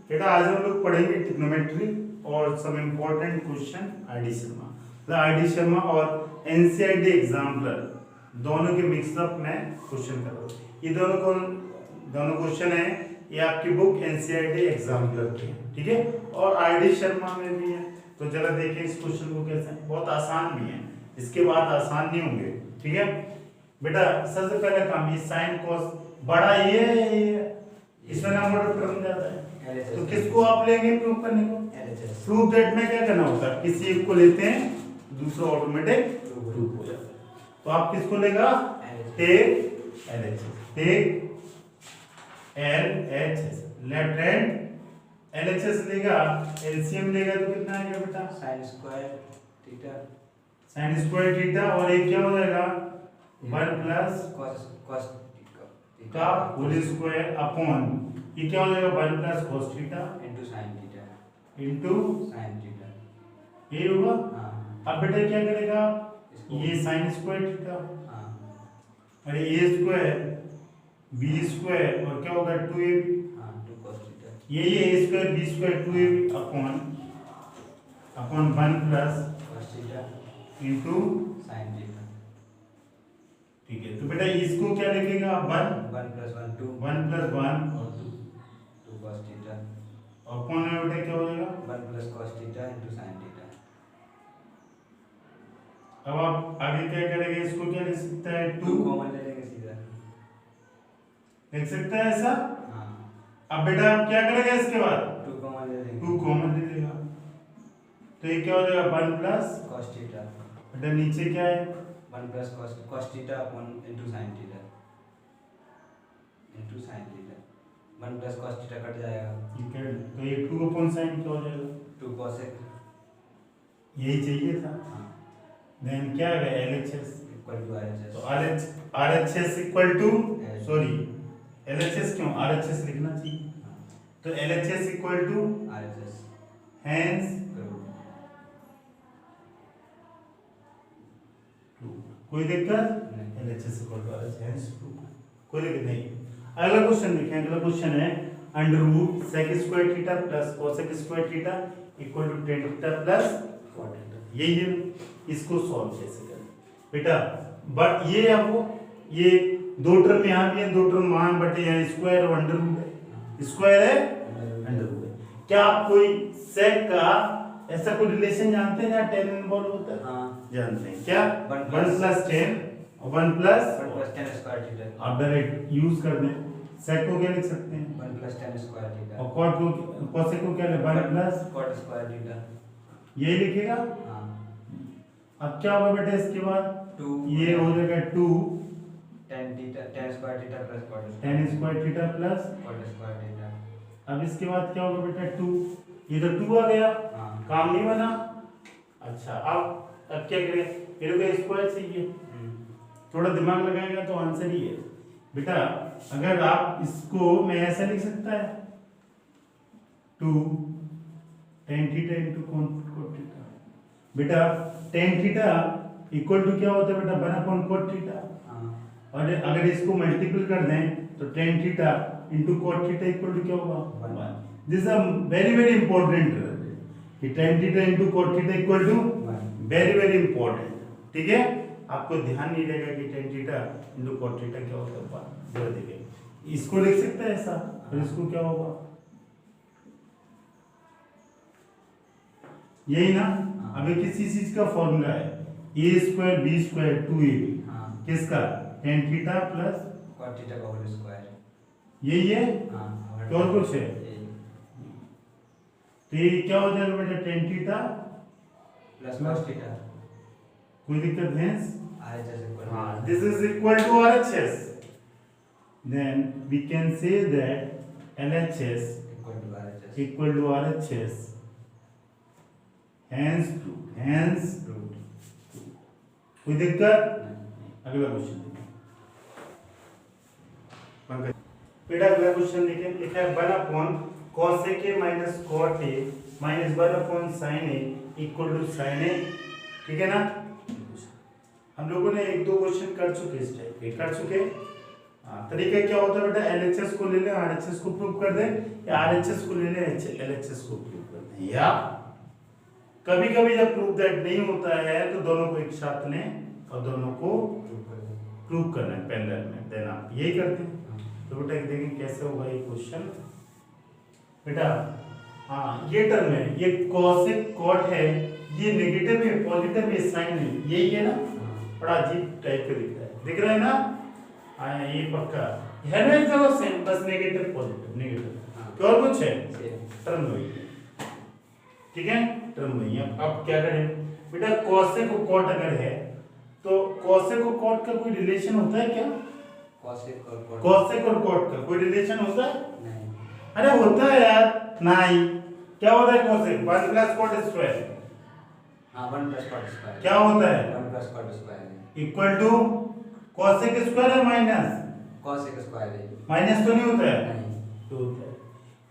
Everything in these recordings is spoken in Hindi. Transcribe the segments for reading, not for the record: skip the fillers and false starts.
बेटा आज हम लोग पढ़ेंगे ट्रिग्नोमेट्री और some important question RD Sharma, मतलब आईडी शर्मा और एनसीईआरटी एग्जाम्पलर दोनों के मिक्सअप में क्वेश्चन कर रहा हूँ। ये दोनों क्वेश्चन है, ये आपकी बुक एनसीईआरटी एग्जाम्पलर की है, ठीक है, और आईडी शर्मा में भी है। तो जरा देखिए इस क्वेश्चन को कैसे, बहुत आसान भी है, इसके बाद आसान नहीं होंगे, ठीक है बेटा। सबसे पहले काम, ये साइन कॉस बड़ा ये इसमें ना मोटर टर्म जाता है, तो किसको आप लेंगे प्रूव करने को? प्रूव दैट में क्या करना होता है, किसी एक को लेते हैं दूसरा ऑटोमेटिक प्रूव हो जाता है। तो आप किसको लेगा? Take LHS, take LHS, left hand LHS लेगा, एलसीएम लेगा तो कितना आएगा बेटा? sin square theta, sin square theta, और एक क्या हो जाएगा 1 प्लस cos का होल स्क्वायर अपॉन ये क्या हो जाएगा 1 plus cos theta into sin theta into sin theta. ये होगा। हाँ अब बेटा क्या करेगा, इसको ये sin स्क्वायर थीटा हाँ और ये a स्क्वायर b स्क्वायर और क्या होगा 2ab, हाँ 2 cos थीटा, ये a square b square 2ab upon 1 plus cos theta into, sin theta. ठीक है। तो बेटा इसको क्या लिखेगा 1 1 plus 1 2 1 प्लस 1 और 2 cos थीटा अपॉन में बेटा क्या हो जाएगा 1 plus cos theta into sin theta. अब आप आगे क्या करेंगे, इसको क्या लिख सकता है 2 2 कॉमन ले लेंगे सीधा। लिख सकता है ऐसा। हाँ अब बेटा आप क्या करेंगे इसके बाद 2 कॉमन ले लेंगे, 2 कॉमन ले लेगा, तो ये क्या हो जाएगा 1 प्लस, cos थीटा बेटा नीचे क्या है 1 plus cos theta upon into sin theta into sin theta. 1 plus cos theta cut जाएगा, ठीक है। तो ये 2 अपॉन साइन क्या हो जाएगा, 2 cosec यही चाहिए था। हाँ देन क्या है एलएचएस, इक्वल टू RHS। तो RHS equal to, sorry LHS क्यों, आरएचएस लिखना चाहिए। तो LHS equal to RHS hence करो। कोई दिक्कत नहीं। LHS equal to RHS hence कोई दिक्कत नहीं। अगला क्वेश्चन देखें, अगला क्वेश्चन है under root sec square theta plus cosec square theta equal to tan theta प्लस cot थीटा। यही है, इसको सॉल्व कैसे करें बेटा। बट ये आपको ये दो टर्म यहाँ भी है, दो टर्म वहाँ, बट यहाँ स्क्वायर और अंडर रूट है, स्क्वायर है अंडर रूट है। क्या आप कोई सेक का ऐसा कोई रिलेशन जानते हैं जहाँ tan इन्वॉल्व होता है? हाँ जानते हैं क्या, 1 1 प्लस 10 और 1 plus 1 plus tan square theta, आप डायरेक्ट यूज कर दें। सेक को क्या लिख सकते हैं 1 plus tan स्क्वायर थीटा और कॉट को, कोसेक को क्या लिख 1 प्लस, cot स्क्वायर थीटा। यही लिखेगा। हाँ अब क्या होगा बेटा इसके बाद 2 ये हो जाएगा 2 tan theta tan square theta प्लस cot tan स्क्वायर थीटा प्लस, cot स्क्वायर थीटा। अब इसके बाद क्या होगा बेटा 2, ये तो 2 आ गया, हाँ काम नहीं बना। अच्छा अब क्या करें, मेरे को स्क्वायर चाहिए, थोड़ा दिमाग लगाएगा तो आंसर ही है बेटा। अगर आप इसको मैं ऐसा लिख सकता है 2 tan theta into cot theta, बेटा tan थीटा इक्वल टू क्या होता है बेटा 1 अपॉन cot थीटा, हाँ और अगर इसको मल्टीपल कर दें तो tan theta into cot theta equal to क्या होगा 1। This is a very very important कि tan theta into cot theta equal to very very important, ठीक है। आपको ध्यान नहीं रहेगा कि tan theta into cot theta क्या होता है 1, जरा देखिए इसको लिख सकते हैं ऐसा, और इसको क्या होगा यही ना। अभी किसी चीज का फॉर्मूला है a square b square 2ab, हाँ किसका tan थीटा प्लस cot थीटा का होल स्क्वायर। यही है, हाँ तो और कुछ है, यही तो ये क्या हो जाएगा बेटा tan theta plus cos theta कोई दिक्कत है। RHS इक्वल हाँ, this is equal to RHS, then we can say that LHS equal to RHS equal to RHS, hence proved, hence root. कोई दिक्कत। अगला क्वेश्चन देखिए बेटा, अगला क्वेश्चन देखिए, लिखा है 1 upon cos a minus cot a minus 1 upon sin a equal to sin a, ठीक है ना। हम लोगों ने एक दो क्वेश्चन कर चुके इस टाइप के, कर चुके हाँ, तरीका क्या होता है बेटा, एलएचएस को ले ले आरएचएस को प्रूव कर दे, या आरएचएस को ले ले एलएचएस को प्रूव कर दे, या कभी कभी जब प्रूव दैट नहीं होता है तो दोनों को एक साथ लें और दोनों को प्रूव करना है पैरेलल में, देन आप यही करते हैं। तो बेटा देखें कैसे होगा ये क्वेश्चन बेटा। हाँ ये टर्म है, ये कॉसेक कॉट है, ये नेगेटिव है पॉजिटिव है साइन है, यही है ना, बड़ा अजीब टाइप का दिख रहा है ना। हाँ ये पक्का है ना, चलो सेम, बस नेगेटिव पॉजिटिव नेगेटिव, तो और कुछ है टर्म वही है, ठीक है, टर्म वही है। अब क्या करें बेटा, कॉसेक और कॉट अगर है तो कॉसेक और कॉट का कोई रिलेशन होता है क्या? कॉसेक और कॉट का कोई रिलेशन होता है? नहीं। अरे होता है यार, नहीं क्या होता है कॉसेक 1 प्लस कॉट स्क्वायर, हाँ 1 प्लस कॉट स्क्वायर क्या होता है 1 plus cot square equal to cosec square है माइनस कॉसेक स्क्वायर है, माइनस तो नहीं होता है, नहीं तो होता है।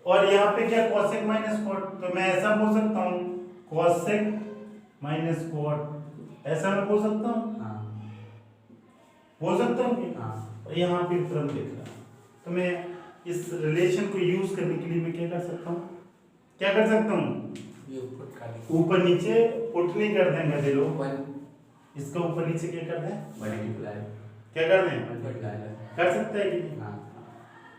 और यहाँ पे क्या कॉसेक माइनस कॉट, तो मैं ऐसा बोल सकता हूँ कॉसेक माइनस कॉट, ऐसा मैं बोल सकता हूँ, हाँ बोल सकता हूँ कि हाँ। और यहाँ पे टर्म लिख रहा हूँ, तो मैं इस रिलेशन को यूज करने के लिए मैं क्या कर सकता हूँ, क्या कर सकता हूँ, ये पुट कर ऊपर नीचे पुट नहीं कर देंगे दे लो, 1 इसका ऊपर नीचे क्या कर दें, मल्टीप्लाई क्या कर दें, मल्टीप्लाई कर सकते हैं कि नहीं, हाँ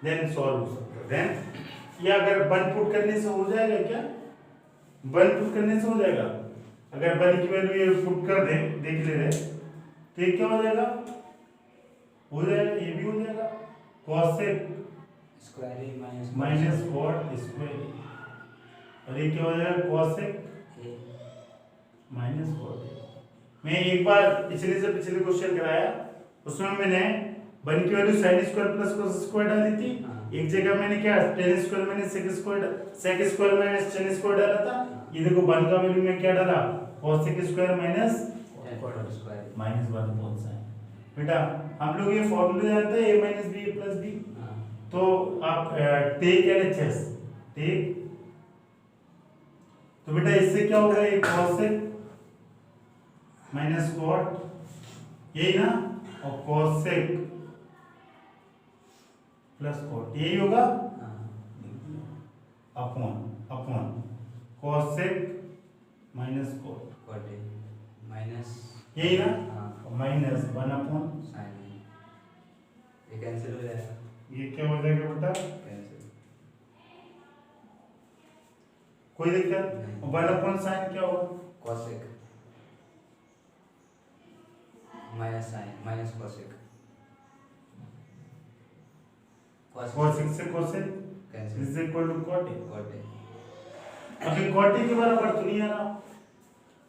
देन सॉल्व हो सकता है। देन या अगर 1 पुट करने से हो जाएगा क्या, 1 पुट करने से हो जाएगा, अगर 1 की वैल्यू ये पुट कर दें, देख ले रहे तो ये क्या हो जाएगा, हो जाएगा, ये भी हो जाएगा cosec square minus cot square, और ये क्या हो जाएगा कॉसेक माइनस कॉट। मैं एक बार पिछले से पिछले क्वेश्चन कराया, उसमें मैंने 1 की value sin square plus cos square डाली थी, एक जगह मैंने क्या tan square minus sec square minus tan square डाला था, ये देखो 1 का वैल्यू में क्या डाला cos square minus cot square minus 1 कौन सा है बेटा, हम लोग ये फॉर्मूला जानते हैं a minus b plus b, तो आप टेक एलएचएस टेक, तो बेटा इससे क्या होगा, ये cosec माइनस कॉट यही ना, और cosec प्लस कॉट यही होगा, upon cosec minus cot cot minus यही ना, हाँ माइनस 1 अपॉन, साइन ये कैंसिल हो जाएगा, ये क्या हो जाएगा बेटा, कैंसिल कोई दिक्कत, नहीं। 1 अपॉन साइन क्या होगा, cosec minus sine minus cosec cosec से cosec cancel is equal to cot, cot अभी cot के बराबर तो नहीं आ रहा,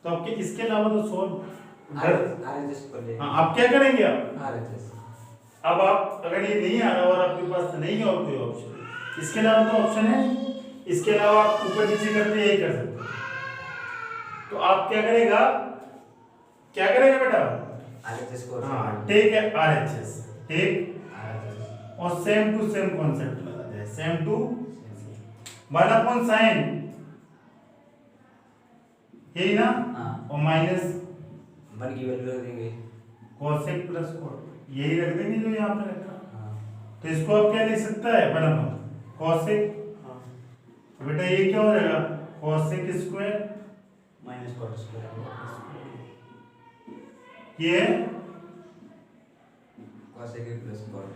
तो आपके इसके अलावा तो सॉल्व आरएचएस को ले, हाँ आप क्या करेंगे, आप आरएचएस अब आप अगर ये नहीं आ रहा और आपके पास नहीं है और कोई ऑप्शन, इसके अलावा तो ऑप्शन है, इसके अलावा आप ऊपर नीचे करते यही कर सकते हैं, तो आप क्या करेगा बेटा, आरएचएस को हाँ टेक है आरएचएस, टेक आरएचएस और सेम टू सेम कॉन्सेप्ट लगा दे, सेम टू 1 अपॉन साइन यही ना, हाँ और माइनस 1 की वैल्यू रख देंगे, cosec प्लस cot यही रख देंगे जो यहाँ पे रखा, हाँ तो इसको आप क्या लिख सकता है 1 अपॉन cosec, तो बेटा ये क्या हो जाएगा cosec square minus cot square ये कॉसेक प्लस कॉट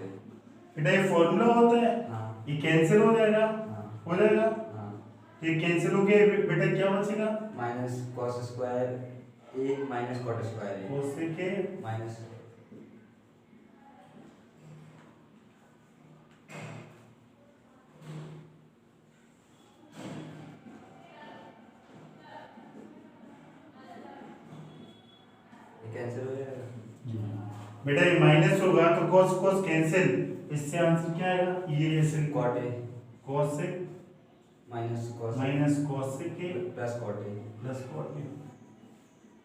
बेटा ये फॉर्मूला होता है, हाँ ये कैंसिल हो जाएगा, हाँ हो जाएगा, हाँ तो ये कैंसिल हो गया, बेटा क्या बचेगा minus cos square A minus cot square है cosec के माइनस कैंसिल हो जाएगा, बेटा ये माइनस होगा तो cos cos कैंसिल, इससे आंसर क्या आएगा, ये ऐसे cot A cosec minus cos minus cosec के plus cot A plus cot के,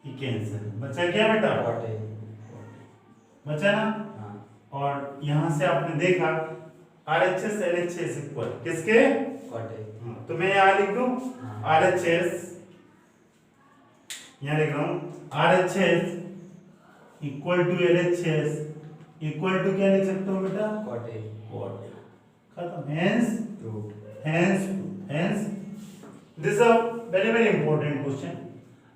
ये कैंसिल बचा क्या बेटा, कॉट ए बचा ना, हाँ और यहाँ से आपने देखा RHS LHS इक्वल किसके, कॉट ए तो मैं यहाँ लिख दूं हाँ। RHS, यहाँ लिख रहा हूँ RHS equal to LHS equal to क्या लिख सकते हो बेटा? cot A cot A. खत्म। Hence proved। Hence this is a very very important question.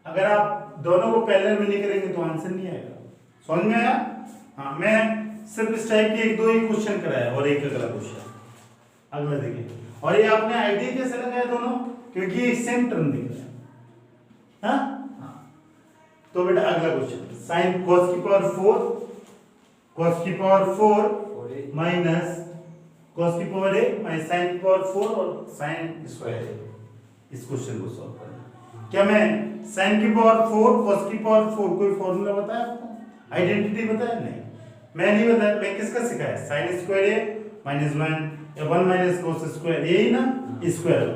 अगर आप दोनों को पैरेलल में नहीं करेंगे तो आंसर नहीं आएगा। समझ में आया? हाँ, मैं सिर्फ इस टाइप के एक दो ही क्वेश्चन कराया और एक अगला क्वेश्चन। अगला देखिए, और ये आपने आईडिया कैसे लगाया दोनों? क्योंकि एक सेम टर्म दिख रहा है। हाँ, तो बेटा अगला क्वेश्चन, साइन cos की पावर 4 cos की पावर 4 और A माइनस cos की पावर 1 माइनस sin की पावर 4 और sin स्क्वायर है। इस क्वेश्चन को सॉल्व करना। क्या मैं sin की पावर 4 cos की पावर 4 कोई फॉर्मूला बताया आपको? आइडेंटिटी बताया? नहीं, मैं नहीं बताया। मैं किसका सिखाया? sin स्क्वायर a माइनस 1 या 1 माइनस cos स्क्वायर यही ना, स्क्वायर।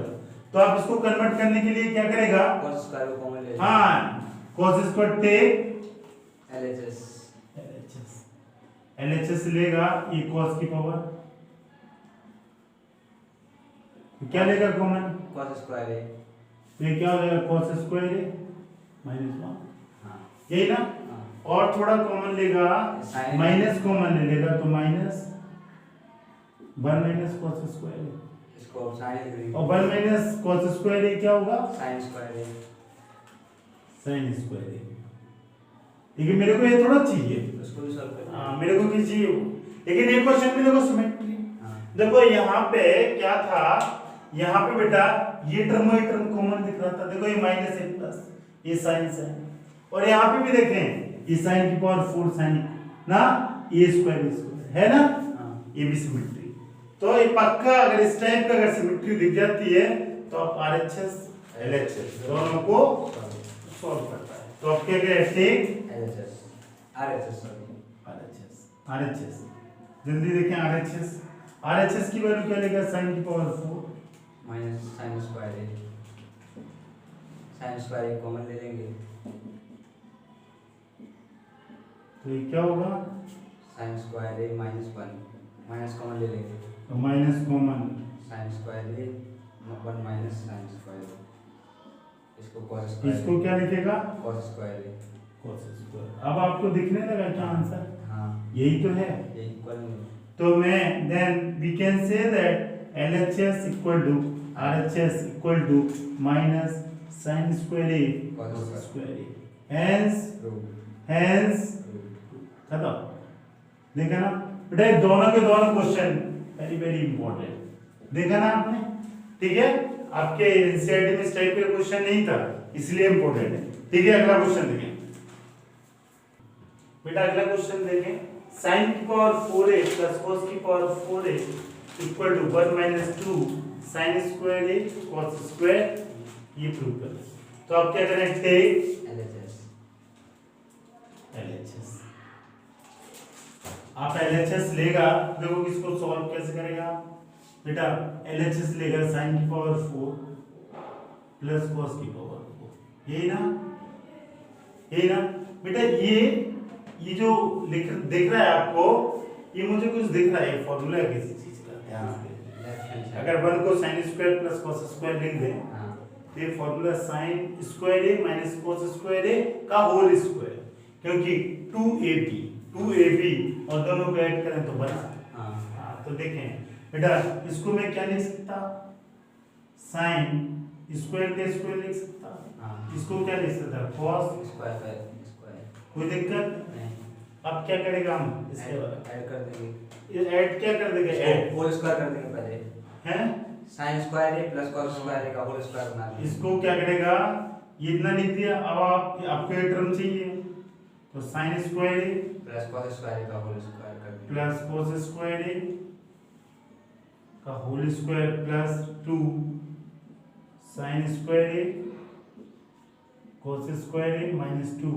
तो आप इसको कन्वर्ट करने के लिए क्या करेगा? cos स्क्वायर को कॉमन ले हाँ, cos square take LHS LHS लेगा, ये cos की पावर क्या लेगा कॉमन? cos स्क्वायर A ये क्या हो जाएगा? cos स्क्वायर है माइनस 1, हाँ यही ना। हाँ और थोड़ा कॉमन लेगा, Sin- माइनस कॉमन ले लेगा तो माइनस 1 माइनस cos स्क्वायर है, इसको sin लिख दी और 1 माइनस cos स्क्वायर है क्या होगा? sin square A sin square है। ठीक है, मेरे को ये थोड़ा चाहिए। उसको भी सॉल्व करना हाँ, मेरे को क्या चाहिए? लेकिन एक क्वेश्चन में देखो सिमेट्री। हाँ देखो यहाँ पे क्या था, यहाँ पे बेटा ये टर्म कॉमन दिख रहा था। देखो ये माइनस है प्लस, ये साइन है, और यहाँ पे भी देखें ये साइन की पावर 4 साइन ना, ये स्क्वायर है ना, हाँ ये भी सिमेट्री। तो ये पक्का अगर इस टाइप का अगर सिमेट्री दिख जाती है तो आप RHS LHS दोनों को सॉल्व करता है। तो आप क्या करें? Take LHS RHS sorry RHS जल्दी देखें। RHS की वैल्यू क्या लेगा? साइन की power 4 minus sin square A sin square A common ले लेंगे तो ये क्या होगा? sin square A minus 1 minus common ले लेंगे तो minus common, sin square A 1 minus sin square A इसको cos स्क्वायर इसको क्या लिखेगा? cos square A cos square. अब आपको दिखने लगा क्या आंसर? हाँ यही तो है। ये इक्वल नहीं तो मैं then we can say that LHS equal to RHS equal to minus sin square A cos cos square square A। Prove hence खत्म। देखा ना बेटा, ये दोनों के दोनों क्वेश्चन वेरी वेरी इंपॉर्टेंट। देखा ना आपने? ठीक है, आपके एनसीईआरटी में इस टाइप का क्वेश्चन नहीं था, इसलिए इंपॉर्टेंट है। ठीक है, अगला क्वेश्चन देखें बेटा। अगला क्वेश्चन देखें, sin की पावर 4a प्लस cos की power 4a equal to 1 minus 2 sin square a cos square, ये प्रूव करें। तो आप क्या करें? Take LHS। आप LHS लेगा, देखो किसको सॉल्व कैसे करेगा बेटा? LHS लेगा sin की पावर 4 प्लस cos की पावर 4, यही ना, यही ना बेटा। ये जो दिख रहा है आपको, ये मुझे कुछ दिख रहा है, फॉर्मूला है किसी चीज का, ध्यान से। अगर 1 को sin square plus cos square लिख दें तो ये formula sin square a minus cos square a का होल स्क्वायर, क्योंकि 2ab और दोनों को ऐड करें तो बना। हाँ, तो देखें बेटा, इसको मैं क्या लिख सकता? sin स्क्वायर का स्क्वायर लिख सकता। इसको क्या लिख सकता? cos स्क्वायर कोई दिक्कत? नहीं अब क्या करेगा हम इसके बाद? ऐड कर देंगे, ये ऐड क्या कर देंगे? ऐड होल स्क्वायर कर देंगे पहले हैं, sin square A plus cos square A का होल स्क्वायर बना देंगे। इसको क्या करेगा? ये इतना लिख दिया। अब आपको ये टर्म चाहिए तो sin square a plus cos square A का होल स्क्वायर कर देंगे प्लस cos स्क्वायर a का whole square plus 2 sin square a cos square a minus 2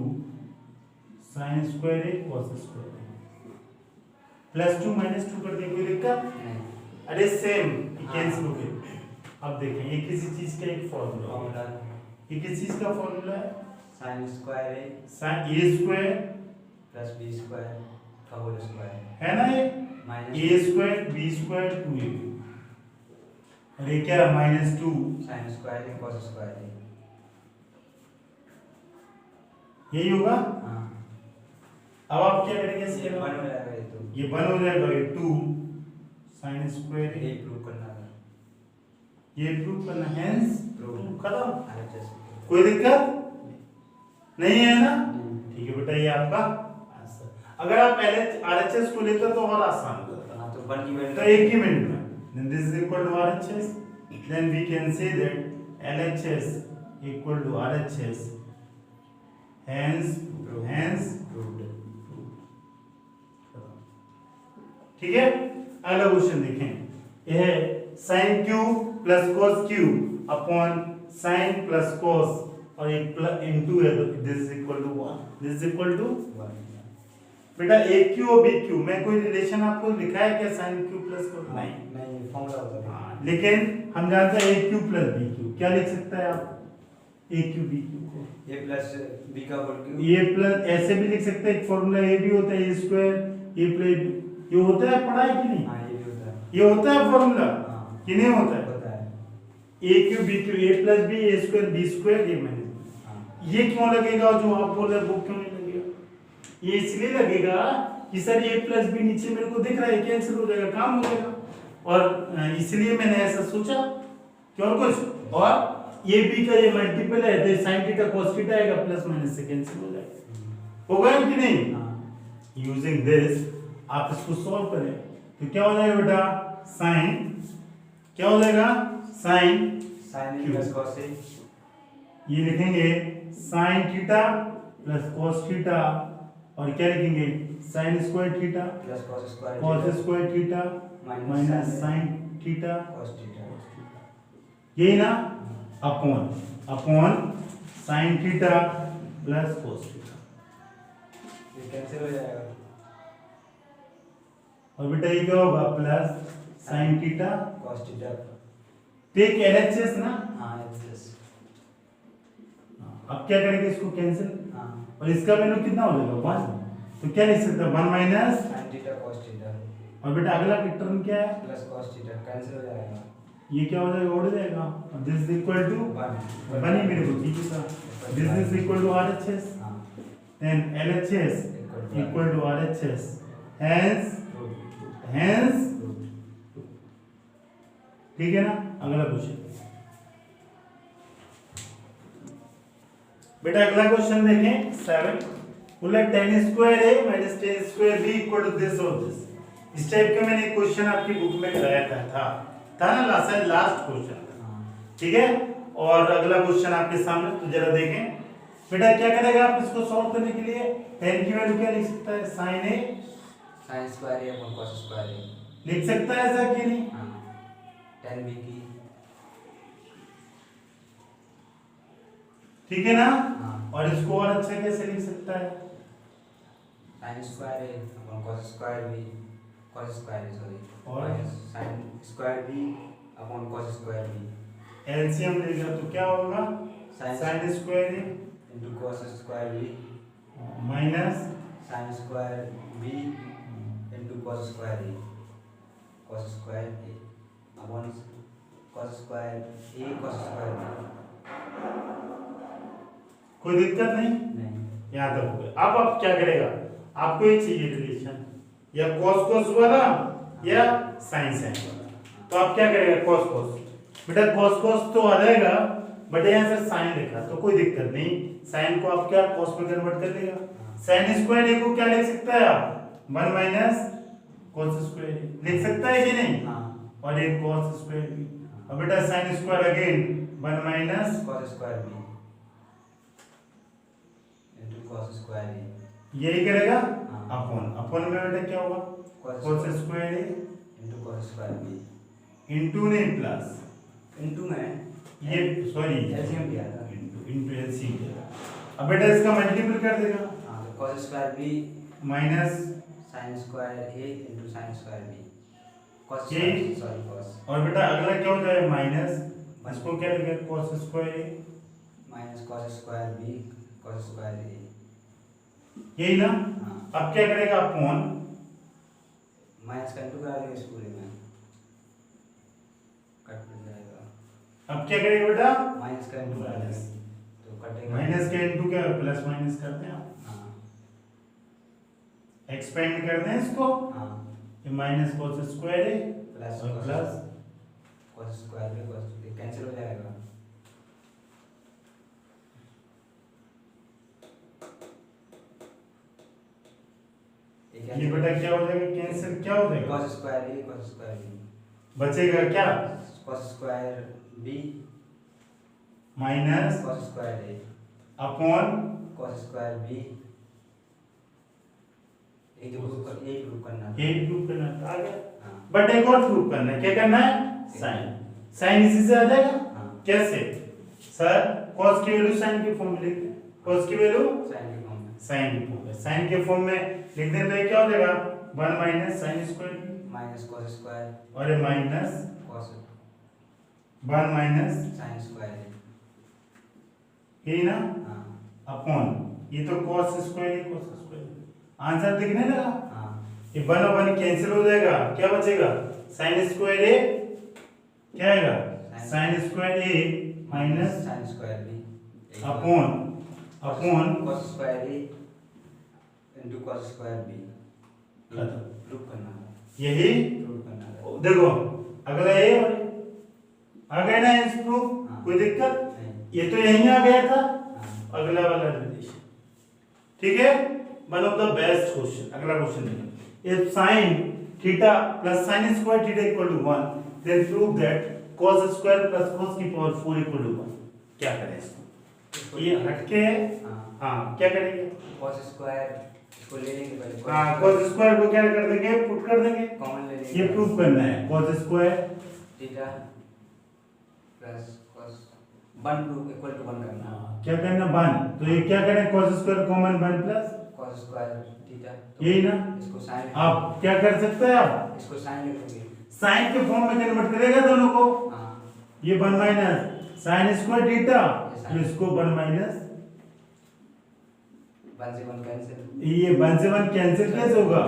sin square a cos square a plus 2 minus 2 कर दिया, कोई दिक्कत? नहीं अरे सेम कैंसिल हो गए। अब देखें, ये किसी चीज का एक फॉर्मूला, फॉर्मूला ये किस चीज का फॉर्मूला है? sin square A sin a square plus B square का होल स्क्वायर है ना, ये minus a square b square 2ab, और ये क्या? Minus 2 sin square A cos square A। यही होगा। हाँ अब आप क्या करेंगे ये इसके वन हो जाएगा ये तो। ये 1 हो जाएगा, ये 2 sin स्क्वायर ये प्रूव करना है। ये प्रूव करना, हेंस Prove। खत्म। RHS। कोई दिक्कत नहीं है ना? नहीं। ठीक है बेटा, ये आपका आंसर। अगर आप RHS को लेते तो और आसान होता। हाँ तो 1 की वैल्यू तो एक ही मिनट में, then this is equal to RHS, then we can say that LHS equal to RHS, hence proved. ठीक है। अगला क्वेश्चन देखें, यह है sin q plus cos q upon sin plus cos और एक प्लस इनटू है, तो this is equal to 1, this is equal to 1। बेटा AQ और BQ में कोई रिलेशन आपको लिखा है क्या sin q प्लस cos? नहीं, नहीं फॉर्मूला होता है। हाँ, लेकिन हम जानते हैं AQ प्लस BQ, क्या लिख सकता है आप AQ BQ को? a प्लस b का होल क्यूब। ये प्लस ऐसे भी लिख सकते हैं, एक फॉर्मूला ये भी होता है, a स्क्वायर a प्लस ये होता है, पढ़ा है कि नहीं? हाँ ये भी होता है। ये होता है फॉर्मूला हाँ कि नहीं होता है? होता है। AQ BQ a plus b a square b square ये मैंने, हाँ ये क्यों लगेगा जो आप बोल रहे हैं वो क्यों नहीं लगेगा? ये इसलिए लगेगा कि सर ये प्लस बी नीचे मेरे को दिख रहा है, कैंसिल हो जाएगा, काम हो जाएगा, और इसलिए मैंने ऐसा सोचा कि और कुछ, और ये बी का ये मल्टीपल है तो sin थीटा cos थीटा आएगा, प्लस माइनस से कैंसिल हो जाएगा, होगा कि नहीं? हाँ यूजिंग दिस आप इसको सॉल्व करें तो क्या हो जाएगा बेटा, sin क्या हो जाएगा, sin sin a plus cos a। ये लिखेंगे sin theta plus cos theta, और क्या लिखेंगे sin square theta plus cos square cos square theta minus sin theta, cos theta. यही ना, upon sin theta plus cos theta, ये कैंसिल हो जाएगा। और बेटा ये क्या होगा, plus sin theta, cos theta. Take LHS ना, हाँ प्लस। अब क्या करेंगे इसको कैंसिल, हाँ और इसका वैल्यू कितना हो जाएगा 1, तो क्या लिख सकते हैं 1 minus, sin theta cos theta और बेटा अगला टर्म क्या है, प्लस cos थीटा कैंसिल हो जाएगा। ये क्या हो जाएगा, उड़ जाएगा, और दिस इज इक्वल टू 1 बनी मेरे को ठीक है, this is equal to RHS, हाँ then LHS equal to RHS, hence ठीक है ना। अगला क्वेश्चन बेटा, अगला क्वेश्चन देखें 7, बोला tan square a minus tan square b equal to this और दिस। इस टाइप का मैंने क्वेश्चन आपकी बुक में कराया था ना, लास्ट क्वेश्चन, ठीक है। और अगला क्वेश्चन आपके सामने, तो जरा देखें बेटा क्या करेगा आप इसको सॉल्व करने के लिए, tan की वैल्यू क्या लिख सकता है, sin a sin square a upon cos square a। लिख सकता है ऐसा कि नहीं, हाँ tan b की। ठीक है ना। हाँ और इसको और अच्छा कैसे लिख सकता है, sin square a upon cos square b, cos square a sorry, और sin square b upon cos square b। LCM लेगा तो क्या होगा, sin square a into cos square b minus sin square b into cos square a, cos square a upon cos square a cos square b। कोई दिक्कत नहीं, नहीं यहाँ तक हो गया। अब आप क्या करेगा, आपको ये चाहिए रिलेशन, या cos cos वाला या sin sin वाला, तो आप क्या करेगा, cos cos, बेटा cos cos तो आ जाएगा, बट यहाँ से sin लिखा तो कोई दिक्कत नहीं, sin को आप क्या cos में कन्वर्ट कर लेगा, sin स्क्वायर a को क्या लिख सकता है आप, 1 माइनस cos स्क्वायर a लिख सकता है कि नहीं, हाँ और एक cos स्क्वायर b, अब बेटा sin square again 1 minus cos square b into cos square a। यही करेगा, हाँ। अपॉन में बेटा क्या होगा, cos square a into cos square b into नहीं प्लस, इनटू में ये सॉरी एलसीएम दिया था। इनटू एलसीएम, अब बेटा इसका मल्टीपल कर देगा, हाँ तो cos square b minus sin square a into sin square b, cos ये? सॉरी cos और बेटा अगला क्या हो जाएगा माइनस, इसको क्या लिखेगा cos square a, minus cos square b cos square a। यही ना। हाँ अब क्या करेगा अपॉन, माइनस का इनटू करा देंगे इस पूरे में, कट हो जाएगा। अब क्या करेगा बेटा, माइनस का इनटू करा देंगे तो कटेगा। माइनस के इनटू क्या प्लस माइनस करते हैं आप, हाँ एक्सपेंड कर दें इसको, हाँ ये माइनस cos स्क्वायर है प्लस और प्लस cos स्क्वायर भी cos कैंसिल हो जाएगा। ये बेटा क्या हो जाएगा, कैंसिल क्या हो जाएगा, cos square a cos square b बचेगा क्या, cos square b minus cos square a upon cos square b एक ग्रुप करना था। एक ग्रुप करना आ गया, हाँ बट एक और ग्रुप करना है, क्या करना है, साइन, साइन इसी से आ जाएगा, हाँ कैसे सर, cos की वैल्यू साइन के फॉर्म में लिखते हैं, cos की वैल्यू साइन के फॉर्म में साइन के फॉर्म में, साइन के फॉर्म में लिख दें तो ये क्या हो जाएगा, 1 minus sine square minus cos square और ये minus cos 1 minus sine square यही ना, हाँ अपॉन ये तो cos स्क्वायर है, cos स्क्वायर आंसर दिखने लगा, हाँ ये 1 और 1 कैंसिल हो जाएगा, क्या बचेगा, साइन स्क्वायर ए क्या आएगा, sine square A minus sine square b upon upon cos square a into cos square b खत्म, प्रूव करना है, यही प्रूव करना है। देखो अगला ये और आ गया ना इस प्रूफ, हाँ। कोई दिक्कत, नहीं। ये तो यहीं आ गया था, हाँ अगला वाला रिलेशन, ठीक है, one of the best question, अगला क्वेश्चन देखो, if sin theta plus sin square theta equal to 1 then prove that cos square plus cos की पावर 4 इक्वल टू 1, क्या करें इसको, ये हटके है, हाँ हाँ क्या करेंगे, cos स्क्वायर इसको ले लेंगे पहले, हाँ cos स्क्वायर को क्या कर देंगे, पुट कर देंगे, कॉमन ले लेंगे, ये प्रूव करना है, cos square theta plus cos 1 prove equal to 1 करना, क्या करना 1, तो ये क्या करें, cos square common 1 plus cos square theta यही ना, इसको साइन आप क्या कर सकते हैं, आप इसको साइन लिखेंगे, साइन के फॉर्म में कन्वर्ट करेगा दोनों को, हाँ ये 1 माइनस साइन स्क्वायर थीटा, तो इसको 1 माइनस 1 से 1 कैंसिल, ये 1 से 1 कैंसिल कैसे होगा,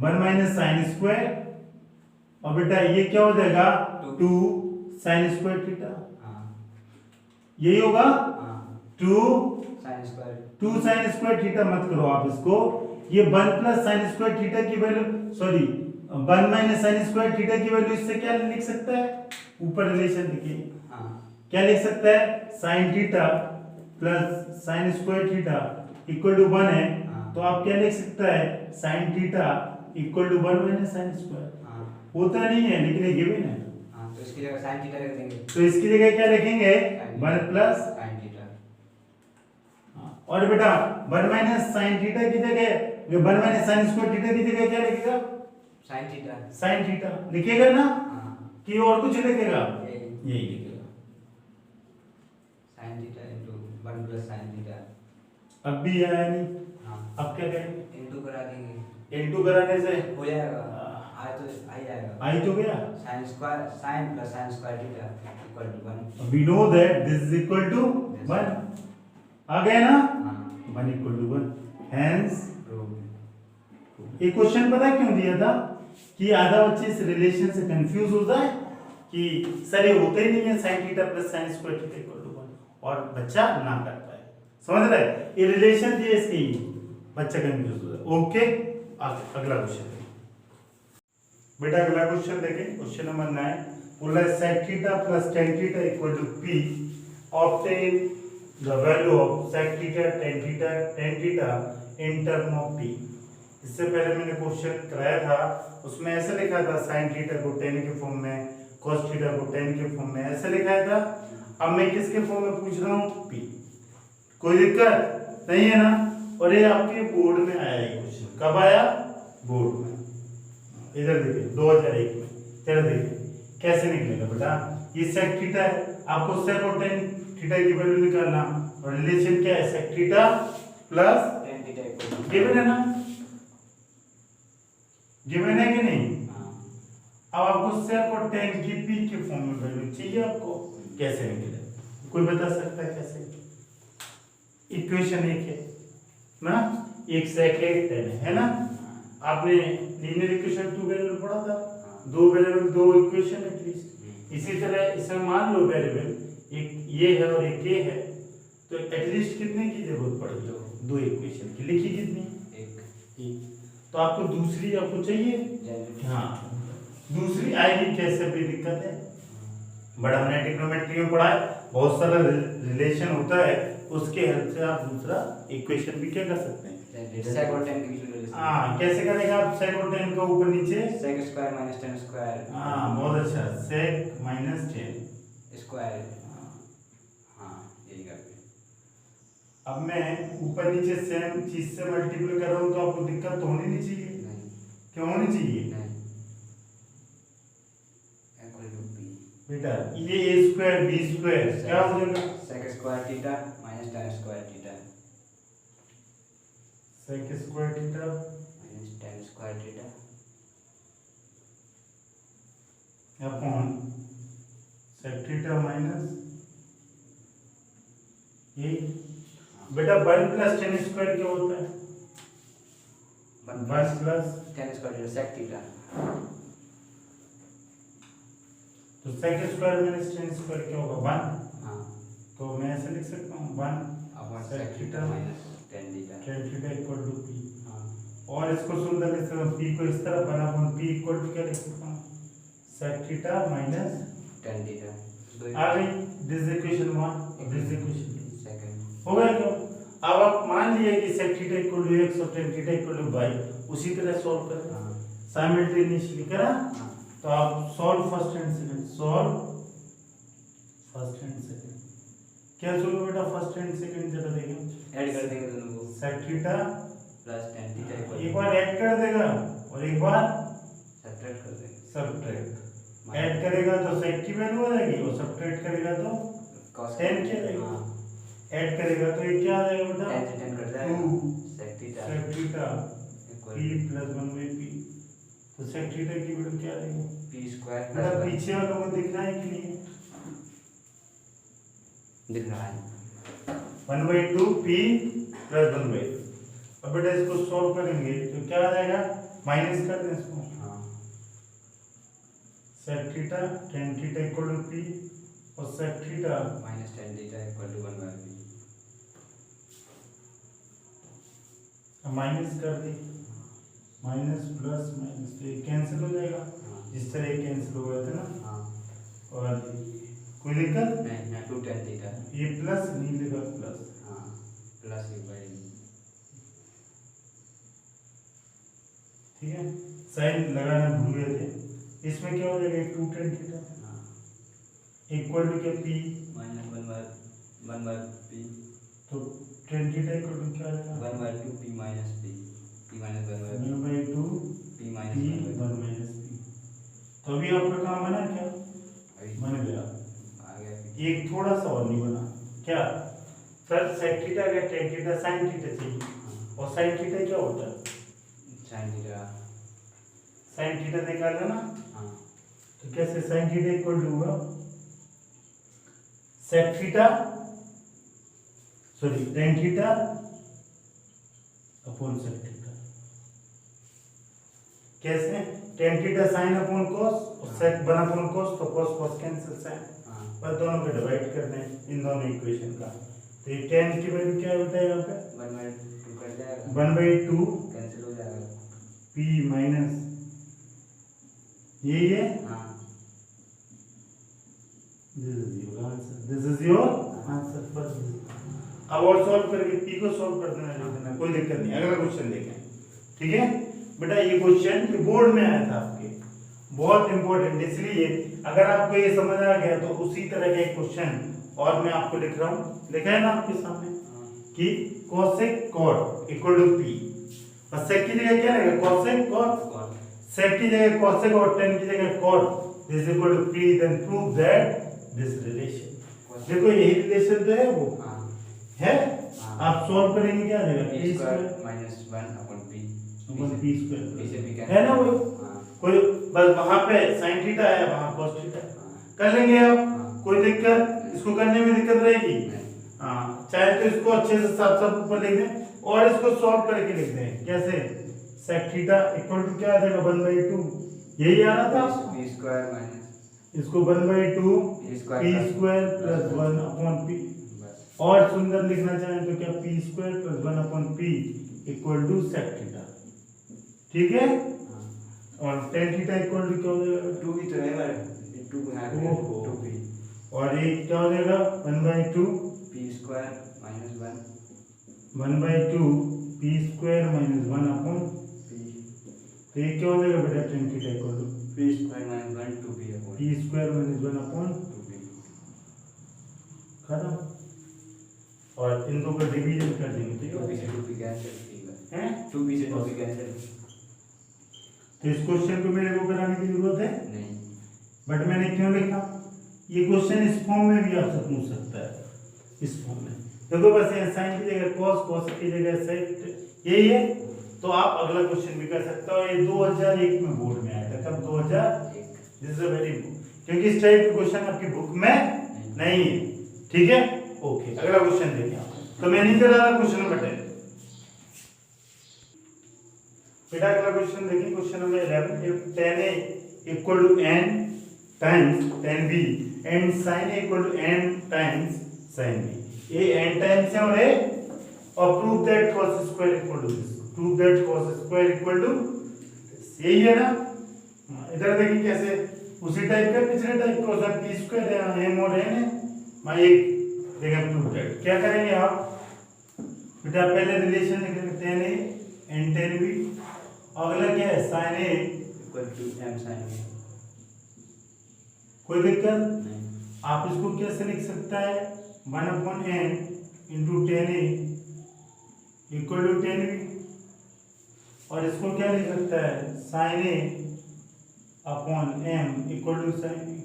1 माइनस साइन स्क्वायर और बेटा ये क्या हो जाएगा 2 साइन स्क्वायर थीटा, हाँ यही होगा हाँ 2 sine square 2 sign square theta मत करो आप इसको, ये 1 प्लस साइन स्क्वायर थीटा की value, sorry 1 minus sine square theta की वैल्यू इससे क्या लिख सकता है, ऊपर रिलेशन देखिए, हाँ क्या लिख सकता है, sine theta plus sine square theta equal to 1 है, हाँ। तो आप क्या लिख सकता है, sine theta equal to 1 minus sine square, हाँ होता नहीं है लेकिन ये गिवन है, हाँ तो इसकी जगह साइन थीटा रख देंगे, तो इसकी जगह क्या लिखेंगे 1 प्लस, साइन थीटा और बेटा 1 माइनस साइन थीटा की जगह 1 माइनस साइन स्क्वायर थीटा की जगह क्या लिखेगा, साइन थीटा, साइन थीटा लिखेगा ना, हाँ कि और कुछ लिखेगा, यही यही लिखेगा, sine theta into 1 plus sine theta, अब भी आया नहीं, हाँ अब क्या करेंगे, इनटू करा देंगे, इनटू कराने से हो जाएगा, आए तो आ ही जाएगा, आई तो गया, sine square sine plus sine square theta equal to 1, we know that this is equal to 1, आ गया ना, हाँ 1 equal to 1, hence प्रूव, ये क्वेश्चन पता क्यों दिया था, कि आधा बच्चे इस रिलेशन से कंफ्यूज हो जाए कि सर ये होता ही नहीं है sine theta plus sine square theta equal to 1, और बच्चा ना कर पाए, समझ रहे, ये रिलेशन दिए इसके ही बच्चा कंफ्यूज हो जाए, ओके, अगला क्वेश्चन बेटा, अगला क्वेश्चन देखें, क्वेश्चन नंबर 9, बोला sec theta plus tan theta equal to p, obtain the value of sec theta tan theta in term of p। इससे पहले मैंने क्वेश्चन कराया था, उसमें ऐसे लिखा था sin थीटा को tan के फॉर्म में, cos थीटा को tan के फॉर्म में, ऐसे लिखाया था, अब मैं किसके फॉर्म में पूछ रहा हूँ, p, कोई दिक्कत नहीं है ना, और ये आपके बोर्ड में आया है क्वेश्चन, कब आया, बोर्ड में, इधर देखिए 2001 में, चलो देखिए कैसे निकलेगा बेटा, ये sec थीटा है, आपको sec और tan थीटा की वैल्यू निकालना, और रिलेशन क्या है, sec theta plus tan theta equal to, given है ना, गिवन है कि नहीं, हाँ अब आपको sec और tan की p के फॉर्म में वैल्यू चाहिए, आपको कैसे निकले, कोई बता सकता है कैसे, इक्वेशन एक है ना, एक sec है, एक tan है ना, आपने लीनियर इक्वेशन 2 वेरिएबल पढ़ा था, 2 वेरिएबल 2 इक्वेशन एटलीस्ट, इसी तरह इसमें मान लो वेरिएबल एक ये है और एक ये है, तो एटलीस्ट कितने की जरूरत पड़ेगी, 2 इक्वेशन की, लिखी कितनी, एक, तो आपको दूसरी आपको चाहिए, जनरेट। हाँ दूसरी आएगी, कैसे भी दिक्कत है। बट हमने ट्रिग्नोमेट्री में पढ़ा है बहुत सारा रिलेशन होता है, उसके हेल्प से आप दूसरा इक्वेशन भी क्या कर सकते हैं। सेक और tan के बीच में रिलेशन। हाँ कैसे करेगा आप, सेक और tan को ऊपर नीचे, sec square minus tan square. हाँ बहुत अच्छा, सेक माइनस tan स्क्वायर। हाँ यही करते हैं। अब मैं ऊपर नीचे सेम चीज से मल्टीप्लाई कर रहा हूँ तो आपको दिक्कत तो होनी नहीं चाहिए, नहीं क्यों होनी चाहिए नहीं इक्वल टू p बेटा, ये a स्क्वायर b स्क्वायर क्या हो जाएगा, sec square theta minus tan square theta sec square theta minus tan square theta upon sec theta minus ये। बेटा 1 प्लस tan स्क्वायर क्या होता है, 1 plus tan square theta sec theta. तो sec square minus tan square क्या होगा 1, हाँ तो मैं ऐसे लिख सकता हूँ 1 upon sec sec theta theta minus tan theta. tan theta equal to p, हाँ और इसको सुंदर लिख सकता हूँ p को इस तरफ बना अपॉन p इक्वल टू क्या लिख सकता हूँ, sec theta minus tan theta. आ गई this equation 1 this equation 2 second हो गया क्यों। अब आप मान लिए कि sec theta equal to x और tan theta equal to y, उसी तरह सॉल्व करें हाँ साइमल्टेनियसली करा। हाँ तो आप solve first and second, solve first and second, क्या सोल्व बेटा फर्स्ट एंड सेकंड जरा देखें, ऐड कर देंगे दोनों को sec theta plus tan theta equal एक बार ऐड कर देगा और एक बार सब्ट्रैक्ट कर देंगे। सब्ट्रैक्ट, ऐड करेगा तो sec की वैल्यू आ जाएगी और सब्ट्रैक्ट करेगा तो cos tan की आ जाएगी। हाँ ऐड करेगा तो ये क्या आ जाएगा बेटा, tan से tan कट जाएगा 2 sec theta sec theta equal p plus 1/p, तो sec थीटा की वैल्यू क्या आ जाएगी p स्क्वायर बेटा, प्लस पीछे वालों को दिख रहा है कि नहीं, दिख रहा है 1/2 p प्लस 1/2। अब बेटा इसको सॉल्व करेंगे तो क्या आ जाएगा, माइनस कर दें इसको, हाँ sec theta tan theta equal to p और sec theta minus tan theta equal to 1/p। Minus कर दी, माइनस प्लस माइनस तो ये कैंसिल हो जाएगा, हाँ जिस तरह ये कैंसिल हो गया था ना। हाँ और कोई दिक्कत, नहीं ना 2 tan थीटा। ये प्लस नहीं लिखा प्लस, हाँ प्लस u बाई ठीक है, साइन लगाना भूल गए थे। इसमें क्या हो जाएगा 2 tan थीटा हाँ इक्वल टू क्या p, माइनस 1/p तो tan थीटा इक्वल टू क्या आ जाएगा 1/2 p minus p minus 1/2 1/2 p p minus 1 minus p। तो अभी आपका काम बना क्या, अभी बन गया। आ गया p। एक थोड़ा सा और नहीं बना क्या, सर sec थीटा का tan थीटा sin थीटा चाहिए, और sin थीटा क्या होता है, sin थीटा। sin थीटा निकाल लेना। हाँ तो कैसे sin थीटा इक्वल टू होगा sec theta sorry tan theta upon sec theta, कैसे tan theta sin upon cos और sec बना अपॉन cos, तो cos cos कैंसिल sin, हाँ बस दोनों को डिवाइड कर दें इन दोनों इक्वेशन का। तो ये tan की वैल्यू क्या है बेटा यहाँ पे 1/2 कट जाएगा 1/2 कैंसिल हो जाएगा। p माइनस यही है, हाँ this is your answer for this. अब और सॉल्व करके p को सॉल्व कर देना, लिख देना, कोई दिक्कत नहीं। अगला क्वेश्चन देखें, ठीक है बेटा, ये क्वेश्चन बोर्ड में आया था आपके, बहुत इंपॉर्टेंट, इसलिए अगर आपको ये समझ आ गया तो उसी तरह का एक क्वेश्चन और मैं आपको लिख रहा हूँ, लिखा है ना आपके सामने कि cosec cot equal to p, और sec की जगह क्या रहेगा cosec cot, sec की जगह cosec और tan की जगह cot, this equal to p, then prove that this relation. देखो यही रिलेशन तो है, वो हाँ है, हाँ। आप सॉल्व करेंगे क्या आ जाएगा p p square square minus 1 upon p अपन p स्क्वायर p से p है ना, वो हाँ कोई बस वहां पे sin थीटा है, वहां cos थीटा हाँ कर लेंगे आप, हाँ। कोई दिक्कत, इसको करने में दिक्कत रहेगी, नहीं हाँ चाहे तो इसको अच्छे से साफ साफ ऊपर लिख दें और इसको सॉल्व करके लिख दें, कैसे sec थीटा इक्वल टू क्या आ जाएगा 1/2, यही आ रहा था आपको? p स्क्वायर माइनस इसको 1/2 p p square square plus 1 upon p, बस और सुंदर लिखना चाहें तो क्या p square plus 1 upon p equal to sec theta, ठीक है। हाँ, और tan थीटा इक्वल टू क्या हो जाएगा, 2 भी तो है, 2 को यहाँ पे ओहो। 2 भी, और ये क्या हो जाएगा 1/2 p square minus 1 1/2 p square minus 1 upon, p तो ये क्या हो जाएगा बेटा tan theta equal to p square minus 1 2p upon p square minus 1 upon 2p। खत्म। और इन दो का डिवीजन कर देंगे तो क्या 2p होगा? से 2p कैंसिल, ठीक है, हैं? 2p से 2p कैंसिल तो इस क्वेश्चन को मेरे को कराने की जरूरत है, नहीं। बट मैंने क्यों लिखा, ये क्वेश्चन इस फॉर्म में भी आपसे पूछ सकता है, इस फॉर्म में देखो बस ये साइन की जगह cos, cos की जगह sec यही है, तो आप अगला क्वेश्चन भी कर सकते हो। ये 2001 में बोर्ड में आया था, कब 2001, दिस इज अ वेरी क्योंकि इस टाइप के क्वेश्चन आपकी बुक में नहीं है, ठीक है। ओके अगला क्वेश्चन देखिए आप, तो मैं नहीं कर रहा क्वेश्चन नंबर 10 बेटा। अगला क्वेश्चन देखिए, question number 11, if tan a equal to n times tan b and sin a equal to n times sin b, ये n टाइम्स है और ये, और prove that cos square equal to this, prove that cos square equal to this, यही है ना। इधर देखिए कैसे उसी टाइप का पिछले टाइप का होता p स्क्वायर है, m और n है, मैं एक देखिए प्रूव दैट क्या करेंगे आप बेटा, पहले रिलेशन लिख लेते हैं tan a and tan b, अगला क्या है sin a equal to m sin a, कोई दिक्कत, नहीं। आप इसको कैसे लिख सकता है 1/n into tan a equal to tan b, और इसको क्या लिख सकता है sin a upon m equal to sin b,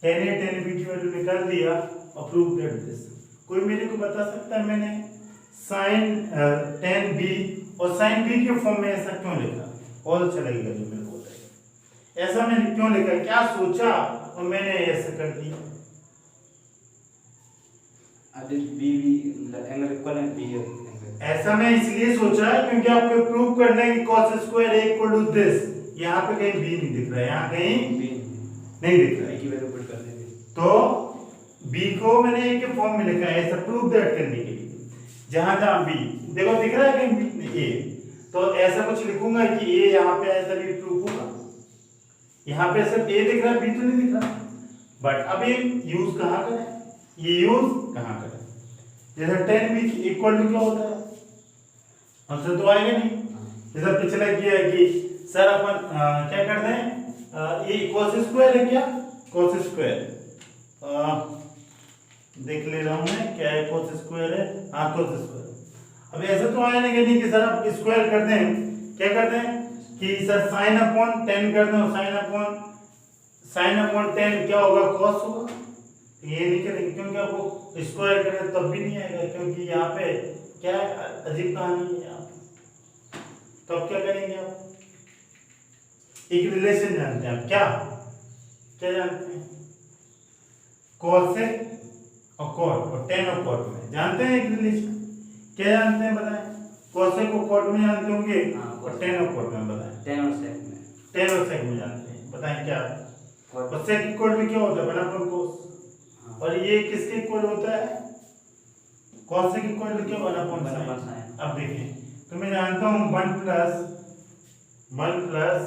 tan a tan b की वैल्यू निकाल दिया और प्रूव दैट दिस। कोई मेरे को बता सकता है मैंने sin tan b और sin b के फॉर्म में ऐसा क्यों लिखा, और अच्छा लगेगा जो मेरे को बताइए, ऐसा मैंने क्यों लिखा, क्या सोचा और मैंने ऐसा कर दिया। अब b भी एंगल इक्वल है, b एंगल, ऐसा मैं इसलिए सोचा क्योंकि आपको प्रूव करना है कि cos square equal to this, यहाँ पे कहीं b नहीं दिख रहा है, यहाँ कहीं b नहीं दिख रहा b है, की वैल्यू पुट कर देंगे, तो b को मैंने a के फॉर्म में लिखा है ऐसा प्रूव दैट करने के लिए। जहां जहां b देखो दिख रहा है कहीं b a, तो ऐसा कुछ लिखूंगा कि a यहाँ पे ऐसा भी प्रूव होगा, यहाँ पे सिर्फ a दिख रहा है b तो नहीं दिख रहा, बट अब ये यूज कहाँ करें, ये यूज कहाँ करें, जैसे tan b इक्वल टू क्या होता है, हमसे तो आएगा नहीं, जैसा पिछला किया है कि सर अपन क्या करते हैं, ये cos स्क्वायर है क्या, cos स्क्वायर देख ले रहा हूं मैं क्या है, cos स्क्वायर है, हाँ cos स्क्वायर। अब ऐसा तो आया नहीं कि सर आप स्क्वायर करते हैं, क्या करते हैं कि सर sin अपॉन tan करते हैं, sin अपॉन tan क्या होगा, cos होगा, ये नहीं करेंगे क्योंकि आपको स्क्वायर करें तब भी नहीं आएगा, क्योंकि यहाँ पे क्या अजीब कहानी है यहाँ पे। तो अब क्या करेंगे आप, एक रिलेशन जानते हैं आप, क्या क्या जानते हैं, cosec और cot और tan और cot में जानते हैं एक रिलेशन, क्या जानते हैं बताएं, cosec और cot में जानते होंगे, और tan और cot में बताएं, tan और sec में, tan और sec में जानते हैं, बताएं क्या, cot और sec इक्वल टू क्या होता है 1/cos, और ये किसके इक्वल होता है, cosec इक्वल टू क्या 1/sin। अब देखिए तो मैं जानता हूँ 1 plus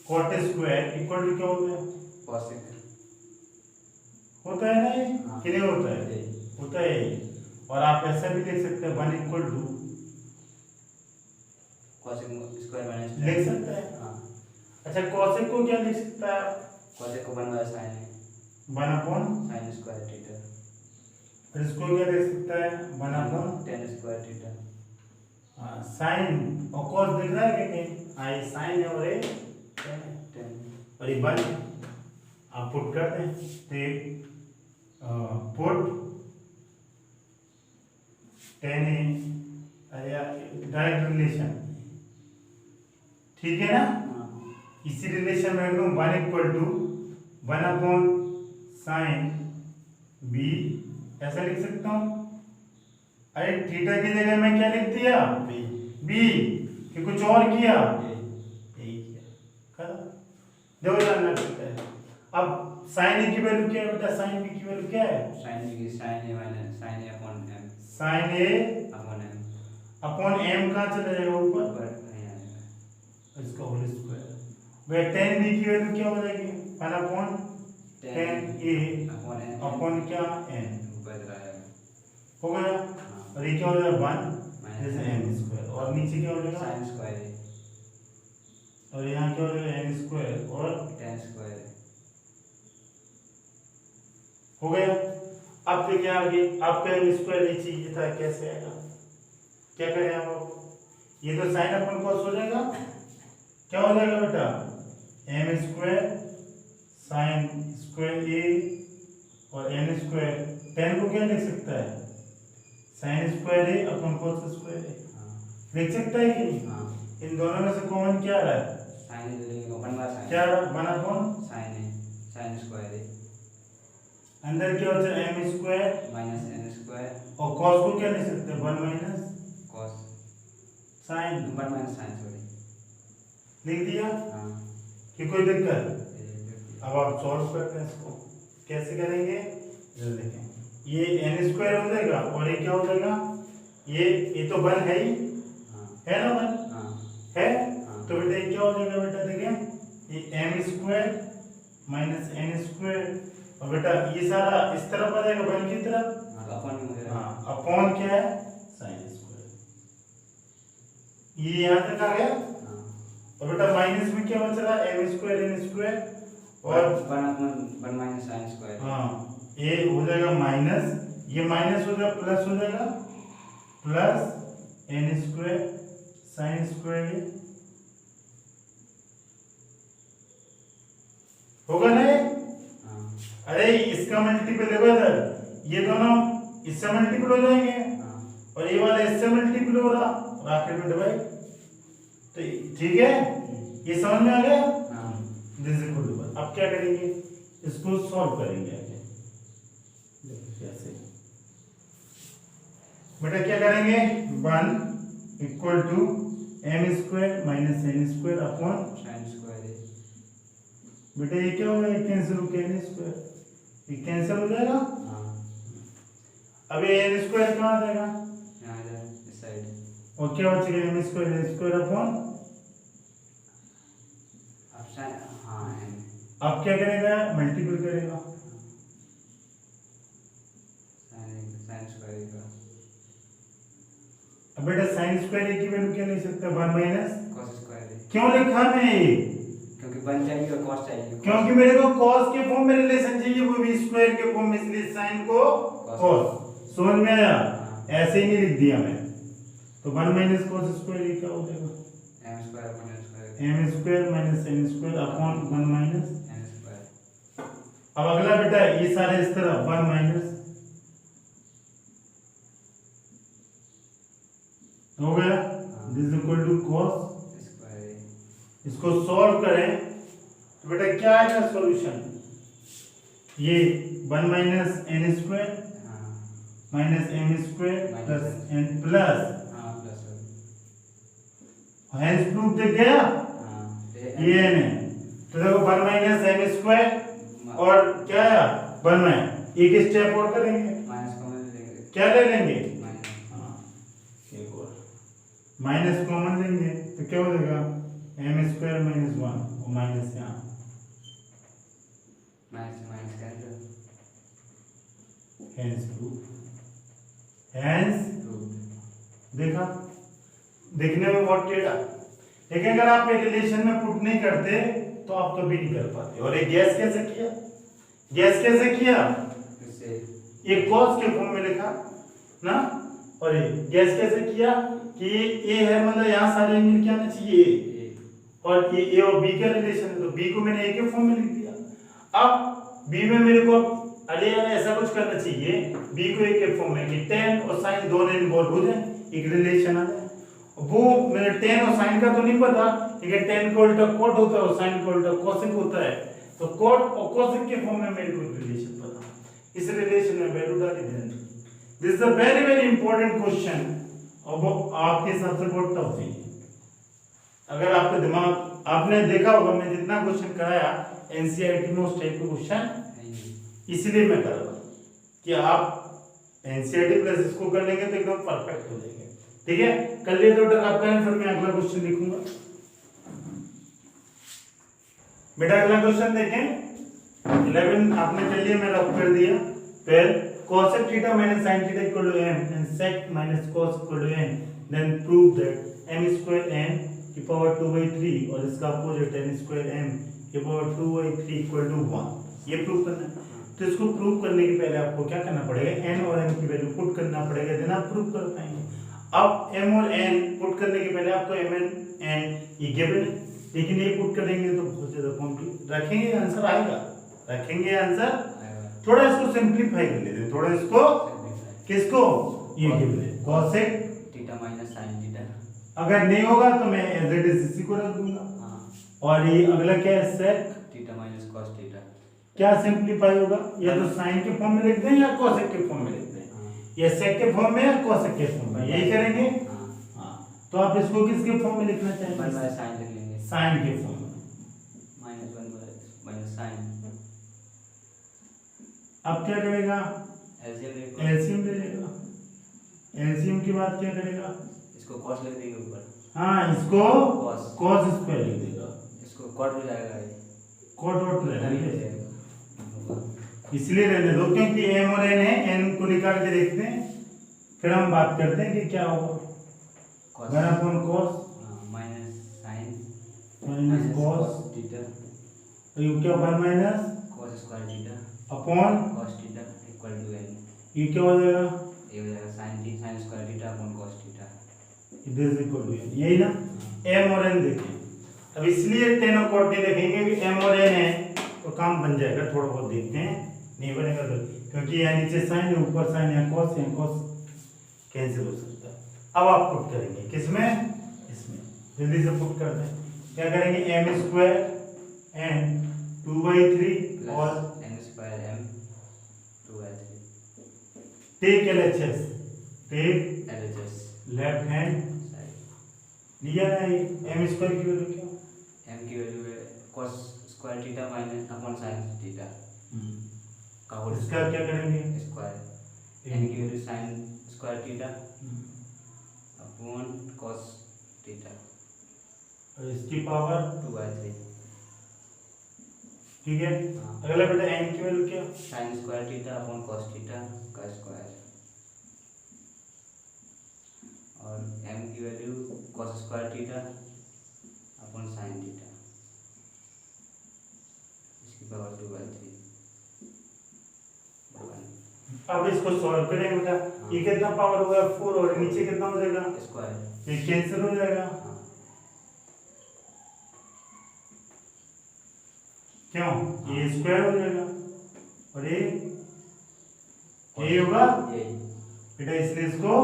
cot square equal to क्या होता है, cosec होता है ना ये, हाँ। कि नहीं होता है, होता है ये। और आप ऐसा भी लिख सकते हैं 1 equal to, cosec square minus लिख सकते हैं, हाँ, अच्छा cosec को क्या लिख सकता है आप, cosec को 1/sin है, 1 अपॉन, sin स्क्वायर थीटा, और इसको क्या लिख सकता है 1 अपॉन, tan स्क्वायर थीटा, हाँ साइन और cos दिख रहा है क्या कहीं, हाँ ये साइन है और ये tan है, tan और ये 1 आप पुट करते हैं, तो ये पुट tan है, डायरेक्ट रिलेशन, ठीक है ना, हाँ, इसी रिलेशन में रख दूं 1 equal to 1 upon sine B, ऐसा लिख सकता हूं। अरे थीटा की जगह मैं क्या लिख दिया, बी, कि कुछ और किया, यही किया, खत्म। जो जानना चाहता है। अब साइन ए की वैल्यू क्या है बेटा, साइन बी की वैल्यू क्या है, sin की sin a minus sin a upon m sine A upon m upon M कहाँ चला जाएगा ऊपर, ऊपर नहीं आएगा, इसका होल स्क्वायर। वे 10b की वैल्यू क्या हो जाएगी? 1/10a अपॉन क्या n बज रहा है। हो गया। और ये क्या हो जाएगा 1 जैसे m स्क्वायर, और नीचे क्या हो जाएगा sin स्क्वायर है और यहाँ क्या हो जाएगा n स्क्वायर और tan स्क्वायर है। हो गया। अब देखिए आगे, आपको m स्क्वायर ही चाहिए था, कैसे आएगा? क्या करें आप? ये तो साइन अपन कॉस हो जाएगा, क्या हो जाएगा बेटा? m square sine square a और n स्क्वायर, 10 को क्या लिख सकता है? Sine square a upon cos square a लिख सकता है कि नहीं? इन दोनों में से कॉमन क्या आ रहा है? sin ले लेंगे, अपन वाला sin क्या बना कौन? sin है, sin स्क्वायर है अंदर क्या होता है m square minus n square और cos को क्या लिख सकते हैं? 1 minus cos sine 1 minus sin sorry. लिख दिया हाँ कि कोई दिक्कत? ये अब आप सॉल्व करते हैं इसको, कैसे करेंगे? इधर देखें, ये n स्क्वायर हो जाएगा और ये क्या हो जाएगा? ये तो 1 है ही, हाँ है ना 1 हाँ है? हाँ। तो बेटा ये क्या हो जाएगा बेटा? देखें, ये m square minus n square, और बेटा ये सारा इस तरफ आ जाएगा 1 की तरफ, अपन में हो जाएगा। हाँ अपॉन क्या है? Sine square. ये यहाँ तक आ गया। हाँ और बेटा माइनस में क्या बच रहा है? m स्क्वायर n स्क्वायर और 1 माइनस sin स्क्वायर। हाँ ये हो जाएगा माइनस, ये माइनस हो जाएगा प्लस हो जाएगा, plus n square sine square होगा ना ये? हाँ अरे इसका मल्टीपल देखो इधर, ये दोनों इससे मल्टीपल हो जाएंगे हाँ और ये वाला इससे मल्टीपल हो रहा और आखिर में डिवाइड। तो ठीक है, ये समझ में आ गया? हाँ दिस इज इक्वल टू 1। अब क्या करेंगे? इसको सॉल्व करेंगे आगे। देखो कैसे बेटा, क्या करेंगे? 1 equal to m square minus n square upon, sin square है। बेटा ये क्या होगा? कैंसिल हो गया n स्क्वायर, ये कैंसिल हो जाएगा। हाँ अब ये n स्क्वायर कहाँ आ जाएगा? यहाँ इधर इस साइड। और क्या बचेगा? m square n square upon, अब sin हाँ n अब क्या करेगा? मल्टीपल करेगा। sin स्क्वायर का अब बेटा साइन स्क्वायर की वैल्यू क्या ले सकता है? 1 माइनस, cos स्क्वायर है, क्यों लिखा मैं ये? क्योंकि 1 चाहिए और cos चाहिए। क्योंकि मेरे को cos के फॉर्म में रिलेशन चाहिए, वो भी स्क्वायर के फॉर्म में, इसलिए sin को cos। समझ में आया? ऐसे ही नहीं लिख दिया मैं। तो 1 माइनस cos स्क्वायर ये क्या हो जाएगा? m square upon n square. m square minus n square upon 1 minus n square. अब अगला बेटा ये सारे इस तरह 1 माइनस हो गया, this equal to cos। Square है। इसको सॉल्व करें तो बेटा क्या आएगा सॉल्यूशन? ये 1 माइनस n स्क्वायर हाँ minus m square plus n plus हाँ प्लस हैंस प्रूफ दिख गया। हाँ ये n है तो देखो 1 माइनस m स्क्वायर और क्या आया? 1 में एक स्टेप और करेंगे, माइनस कॉमन लेंगे। क्या ले लेंगे? माइनस हाँ एक और माइनस कॉमन लेंगे तो क्या हो जाएगा? m स्क्वायर माइनस 1 और माइनस यहाँ minus minus cancel. Hence proof, hence देखा, देखने में बहुत टेढ़ा, लेकिन अगर आप ये रिलेशन में पुट नहीं करते तो आप कभी नहीं कर पाते। और ये गैस कैसे किया? गैस कैसे किया? इससे ये cos के फॉर्म में लिखा ना, और ये गैस कैसे किया कि ये है, मतलब यहाँ सारे एंगल क्या आना चाहिए? और ये a और b का रिलेशन है तो b को मैंने a के फॉर्म में लिख दिया। अब b में मेरे को अरे ऐसा कुछ करना चाहिए b को a के फॉर्म में कि tan और sin दोनों इन्वॉल्व हो जाए, एक रिलेशन आ जाए। वो मेरे tan और sin का तो नहीं पता, लेकिन tan को उल्टा cot होता है और sin को उल्टा cosec होता है, तो cot और cosec के फॉर्म में मेरे को रिलेशन पता, इस रिलेशन में वैल्यू डाल दें। This is a very very important question और वो आपके हिसाब से बहुत टफ है। अगर आपका दिमाग, आपने देखा होगा मैं जितना क्वेश्चन कराया एनसीईआरटी में उस टाइप के क्वेश्चन इसलिए मैं कर रहा हूँ कि आप एनसीईआरटी प्लस इसको कर लेंगे तो एकदम परफेक्ट हो जाएंगे। ठीक है, कर लिए तो आप करें, फिर मैं अगला क्वेश्चन लिखूंगा। बेटा अगला क्वेश्चन देखें 11 आपने कर लिया, मैंने रफ कर दिया। फिर cosec theta minus sin theta equal to m and sec minus cos equal to n, then prove that m square n की पावर 2/3 और इसका अपोजिट n स्क्वायर m की पावर 2/3 इक्वल टू 1। ये प्रूव करना है। तो इसको प्रूव करने के पहले आपको क्या करना पड़ेगा, n और m की वैल्यू पुट करना पड़ेगा, देन आप प्रूव कर पाएंगे। अब m और n पुट करने के पहले आपको m and n ये गिवन है, लेकिन ये पुट करेंगे तो बहुत ज्यादा कॉम्प्लिकेट रखेंगे, आंसर आएगा, रखेंगे आंसर। थोड़ा इसको सिंपलीफाई कर लेते हैं, थोड़ा इसको किसको, ये गिवन है cosec theta minus sin theta. अगर नहीं होगा तो मैं एज इट इज इसी को रख दूंगा। और ये अगला क्या है sec theta minus cos theta. क्या सिंपलीफाई होगा, या तो sin के फॉर्म में लिख दें या cosec के फॉर्म में लिख दें, या sec के फॉर्म में या cosec के फॉर्म में, यही करेंगे। तो आप इसको किसके फॉर्म में लिखना चाहेंगे, 1 बाय sin लिख लेंगे, sin के फॉर्म में। Minus 1 bye minus sin। अब क्या करेगा, एलसीएम ले लेगा। एलसीएम की बात क्या करेगा, इसको cos लिख देंगे ऊपर। हाँ इसको cos cos स्क्वायर लिख देगा, इसको cot हो जाएगा, ये cot वोट ले लेंगे, इसलिए रहने दो क्योंकि m और n है, n को निकाल के देखते हैं, फिर हम बात करते हैं कि क्या होगा। cos 1 upon cos minus sin minus cos theta, तो ये क्या 1 minus cos square theta upon cos theta equal to n। ये क्या हो जाएगा, ये हो जाएगा sin square theta upon cos theta. It is equal to n, यही ना। m और n देखें, अब इसलिए tan और cot नहीं देखेंगे कि m और n है तो काम बन जाएगा, थोड़ा बहुत देखते हैं, नहीं बनेगा तो, क्योंकि यहाँ नीचे sin है ऊपर sin है, cos है, cos कैंसिल हो सकता है। अब आप पुट करेंगे किसमें, इसमें, जल्दी से पुट करते हैं। क्या करेंगे, m स्क्वायर n 2/3 और n square m 2/3 take LHS, take LHS left hand side. लिया ना, ये m स्क्वायर की वैल्यू क्या, m की वैल्यू है cos square theta minus upon sin theta का होल इसका क्या करेंगे, स्क्वायर। n की value sin square theta upon cos theta और इसकी पावर 2/3। ठीक है। हाँ। अगला बेटा n की वैल्यू क्या, sin square theta upon cos theta का स्क्वायर, और m की value cos square theta upon sin theta, इसकी पावर 2/3। अब इसको सॉल्व करें बेटा, ये कितना पावर होगा 4 और नीचे कितना हो जाएगा, स्क्वायर, ये कैंसिल हो जाएगा, क्यों, ये स्क्वायर हो जाएगा और ये होगा बेटा, इसलिए इसको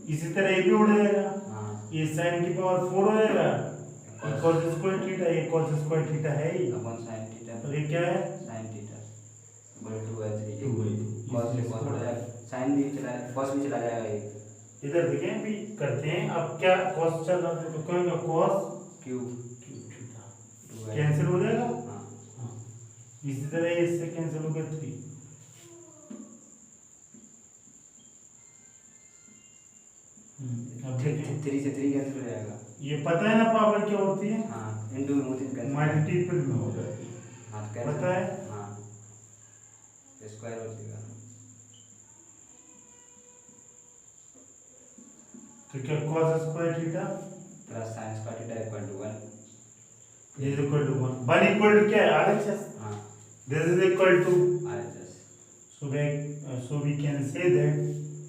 इसी तरह ये भी उड़ जाएगा, ये sin की पावर 4 हो जाएगा, ये cos स्क्वायर थीटा, ये cos स्क्वायर थीटा है ही अपॉन sin थीटा, और ये क्या है sin थीटा बराबर 2/3। 2/3 cos से cos हो जाएगा, sin भी चला cos भी चला जाएगा, ये इधर देखें अभी करते हैं। अब क्या cos चल रहा है तो कहेंगे cos क्यूब थीटा कैंसिल हो जाएगा, हाँ इसी तरह ये इससे कैंसिल हो गया 3। अब देखें 3 से 3 कैंसिल हो जाएगा, ये पता है ना पावर क्या होती है, हाँ इनटू में होती है मल्टीपल में हो जाती है, हाँ पता है, हाँ स्क्वायर हो जाएगा। तो क्या cos square theta plus sin square theta equal to 1 is equal to 1 equal to क्या है RHS, हाँ this is equal to, RHS so we can say that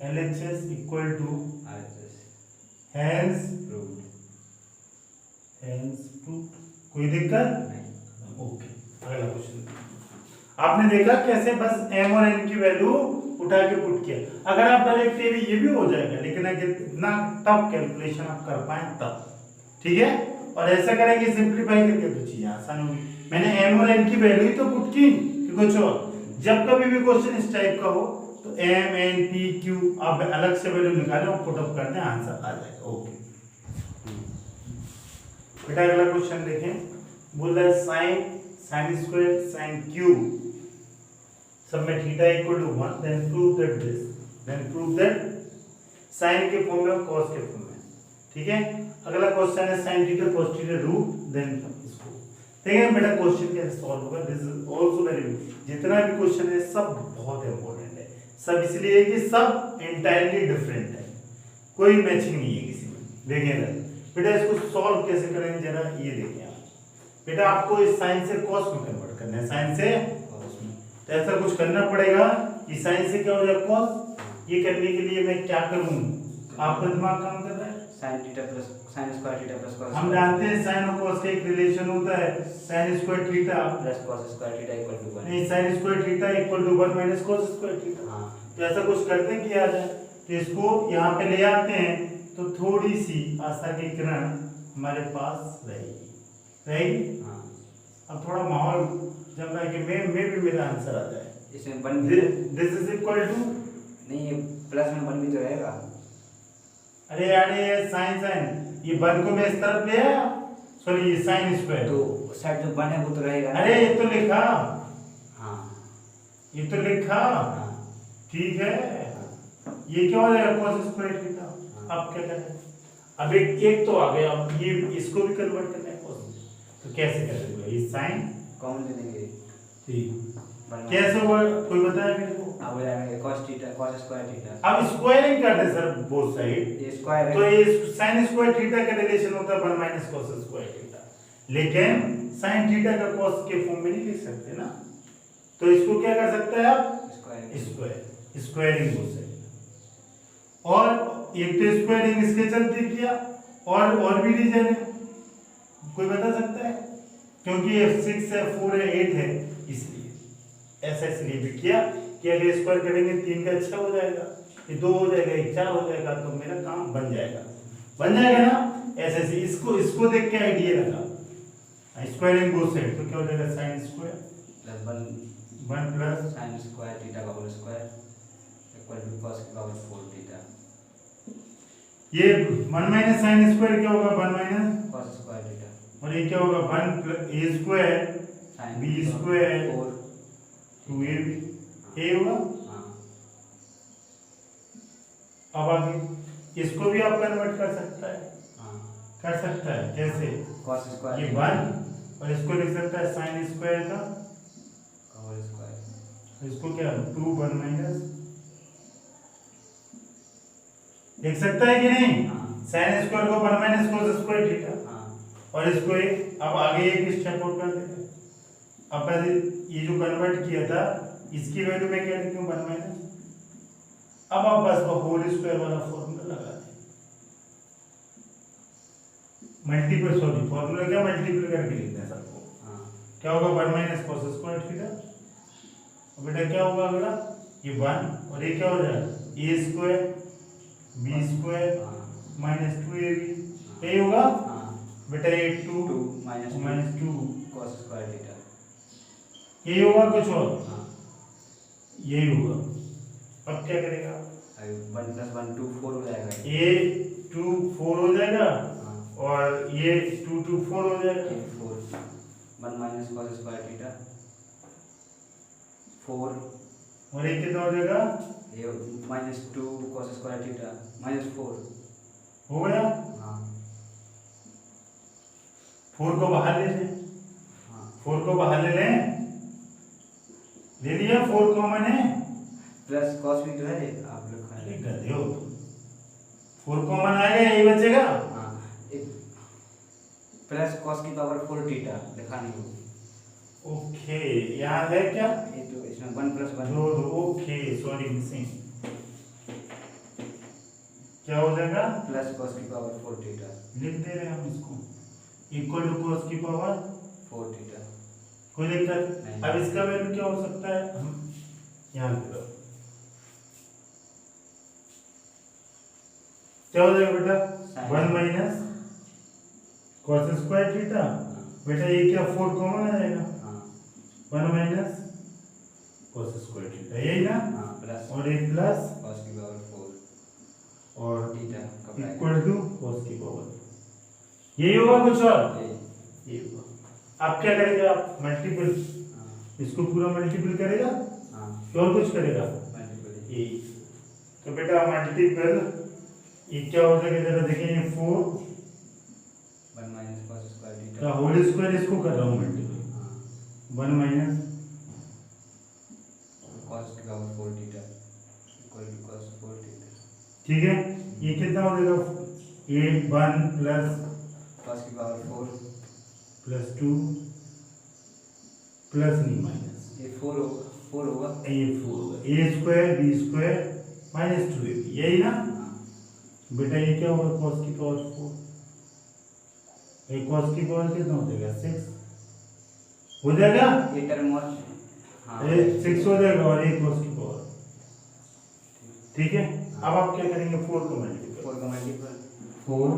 LHS equal to RHS hence proved। proved। कोई दिक्कत, नहीं। ओके अगला क्वेश्चन। आपने देखा कैसे बस m और n की वैल्यू उठा के पुट किया, अगर आप डायरेक्ट ये भी हो जाएगा, लेकिन अगर इतना टफ कैलकुलेशन आप कर पाए तब, ठीक है। और ऐसा करेंगे सिंपलीफाई करके तो चीजें आसान होगी। मैंने m और n की वैल्यू ही तो पुट की कि कुछ और, जब कभी भी क्वेश्चन इस टाइप का हो तो m n p q आप अलग से वैल्यू निकालें और पुट अप कर दें, आंसर आ जाएगा। ओके बेटा अगला क्वेश्चन देखें, बोल रहा है sin स्क्वायर sin क्यूब सब में theta equal to 1, then prove that this, then prove that sin के फॉर्म में और cos के फॉर्म में, ठीक है। अगला क्वेश्चन है sin theta cos theta root, then इसको देखिए बेटा क्वेश्चन कैसे सॉल्व होगा, दिस इज आल्सो वेरी, जितना भी क्वेश्चन है सब बहुत इंपॉर्टेंट है, सब इसलिए है कि सब एंटायरली डिफरेंट है, कोई मैचिंग नहीं है किसी में। देखिए ना बेटा इसको सॉल्व कैसे करेंगे जरा ये देखिए आप। बेटा आपको इस साइन से कॉस में कन्वर्ट करना है, साइन से कॉस में, तो ऐसा कुछ करना पड़ेगा कि साइन से क्या हो जाए कॉस। ये करने के लिए मैं क्या करूं, आपका दिमाग काम कर रहा है। sin theta plus sin square theta plus cos हम जानते हैं साइन और कॉस का एक रिलेशन होता है, sine square theta plus cos square theta equal to 1। नहीं, sine square theta equal to 1 minus cos square theta. हां, तो ऐसा कुछ करते हैं कि आ जाए, तो इसको यहाँ पे ले आते हैं तो थोड़ी सी आशा की किरण हमारे पास रहेगी। हां, अब थोड़ा माहौल जम रहा है कि मैं भी मेरा आंसर आ जाए। इसमें 1 भी दिस इज इक्वल टू, नहीं, ये प्लस में 1 भी तो रहेगा। अरे यार ये साइन साइन, ये 1 को मैं इस तरफ ले आया, सॉरी ये साइन स्क्वायर, तो साइड जो 1 है वो तो रहेगा ना। अरे ये तो लिखा, हां, ये तो लिखा, हां, ठीक है, ये क्या हो जाएगा cos स्क्वायर थीटा। अब क्या करें, अब एक तो आ गया, अब ये इसको भी कन्वर्ट करना है cos, तो कैसे करेंगे, ये साइन कॉमन ले लेंगे। ठीक कैसे होगा, कोई बताया मेरे को। अब हो जाएगा cos theta cos square theta. अब स्क्वायरिंग कर दे सर बोथ साइड, ये स्क्वायर है तो ये sin स्क्वायर थीटा का रिलेशन होता है 1 माइनस cos स्क्वायर थीटा, लेकिन sin थीटा का cos के फॉर्म में नहीं लिख सकते ना, तो इसको क्या कर सकते हैं आप, स्क्वायर स्क्वायरिंग बोथ साइड, और एक तो स्क्वायरिंग इसके चलते किया, और भी रीजन है, कोई बता सकता है, क्योंकि ये 6 है 4 है 8 है, इसलिए ऐसा इसलिए भी किया कि अगर स्क्वायर करेंगे 3 का 6 हो जाएगा, ये 2 हो जाएगा, एक 4 हो जाएगा, तो मेरा काम बन जाएगा ना। ऐसे ऐसे इसको देख के आइडिया लगा, स्क्वायरिंग बोथ साइड, तो क्या हो जाएगा sin square plus 1 plus sin square theta का whole square equal to cos की पावर 4 थीटा। ये 1 माइनस sin स्क्वायर क्या होगा, 1 माइनस cos स्क्वायर थीटा, और ये क्या होगा 1 plus a square sin b square 4। 2ab a होगा। हां, अब आगे इसको भी आप कन्वर्ट कर सकता है, हां, कर सकता है कैसे, cos स्क्वायर ये 1 और इसको लिख सकता है sin स्क्वायर का होल स्क्वायर, इसको क्या 2 1 माइनस लिख सकता है कि नहीं, हां, sin स्क्वायर को 1 माइनस cos स्क्वायर थीटा, हां, और इसको एक, अब आगे एक स्टेप और कर देते हैं। अब पहले ये जो कन्वर्ट किया था इसकी वैल्यू में क्या लिखूं 1 माइनस, अब आप बस वो होल स्क्वायर वाला फॉर्मूला लगा दें, मल्टीपल, सॉरी फॉर्मूला क्या मल्टीपल करके लिखना है सबको, हां, क्या होगा 1 माइनस cos स्क्वायर थीटा, और बेटा क्या होगा अगला ये 1 और ये क्या हो जाएगा a स्क्वायर b स्क्वायर हां, माइनस 2ab ये होगा हां, बेटा ये 2 2 माइनस 2 cos स्क्वायर थीटा। यही होगा कुछ और, हां, यही होगा। अब क्या करेगा, 1 प्लस 1 2 4 हो जाएगा। ये 2 4 हो जाएगा, हां, और ये 2 2 4 हो जाएगा, 4 1 माइनस cos स्क्वायर थीटा 4, और ये कितना हो जाएगा, ये minus 2 cos square theta minus 4। हो गया। हाँ, 4 को बाहर ले लें, हाँ, 4 को बाहर ले लें, ले लिया 4 कॉमन है, प्लस cos भी तो है आप लोग खा अरे गधे हो तुम, 4 कॉमन आएगा यही बचेगा, हाँ, एक प्लस cos की पावर 4 थीटा लिखा नहीं हो। ओके याद है क्या, ये तो इसमें 1 प्लस 1 दो दो, ओके सॉरी मिसिंग, क्या हो जाएगा, प्लस cos की पावर 4 थीटा लिख दे रहे हैं हम इसको, इक्वल टू cos की पावर 4 थीटा। कोई दिक्कत। नहीं। अब इसका वैल्यू क्या हो सकता है, हम यहाँ लिख दो, क्या हो जाएगा बेटा 1 माइनस cos स्क्वायर थीटा, बेटा ये क्या 4 कॉमन आ जाएगा, हाँ, 1 माइनस cos स्क्वायर थीटा यही ना, हाँ, प्लस और एक प्लस cos की पावर 4 और थीटा का इक्वल टू cos की पावर, यही होगा कुछ और, ये ये होगा। आप क्या करेंगे, आप मल्टीपल, हाँ, इसको पूरा मल्टीपल करेगा, हाँ, और कुछ करेगा, मल्टीपल ये, तो बेटा मल्टीपल, ये क्या हो जाएगा जरा देखें, ये 4 1 माइनस cos स्क्वायर थीटा का होल स्क्वायर इसको कर रहा हूँ मल्टीप्लाई 1 माइनस cos की power 4 theta equal to cos 4 theta. ठीक है, ये कितना हो जाएगा 1 प्लस cos की पावर 4 प्लस 2 प्लस नहीं माइनस ये 4 होगा ये 4 होगा a square b square minus 2ab यही ना बेटा। ये क्या होगा cos की पावर 4 ये cos की पावर कितना हो जाएगा 6 हो जाएगा ये टर्म और ये 6 हो जाएगा और ये cos की पावर। ठीक है, अब आप क्या करेंगे 4 को मल्टीप्लाई 4 का मल्टीपल 4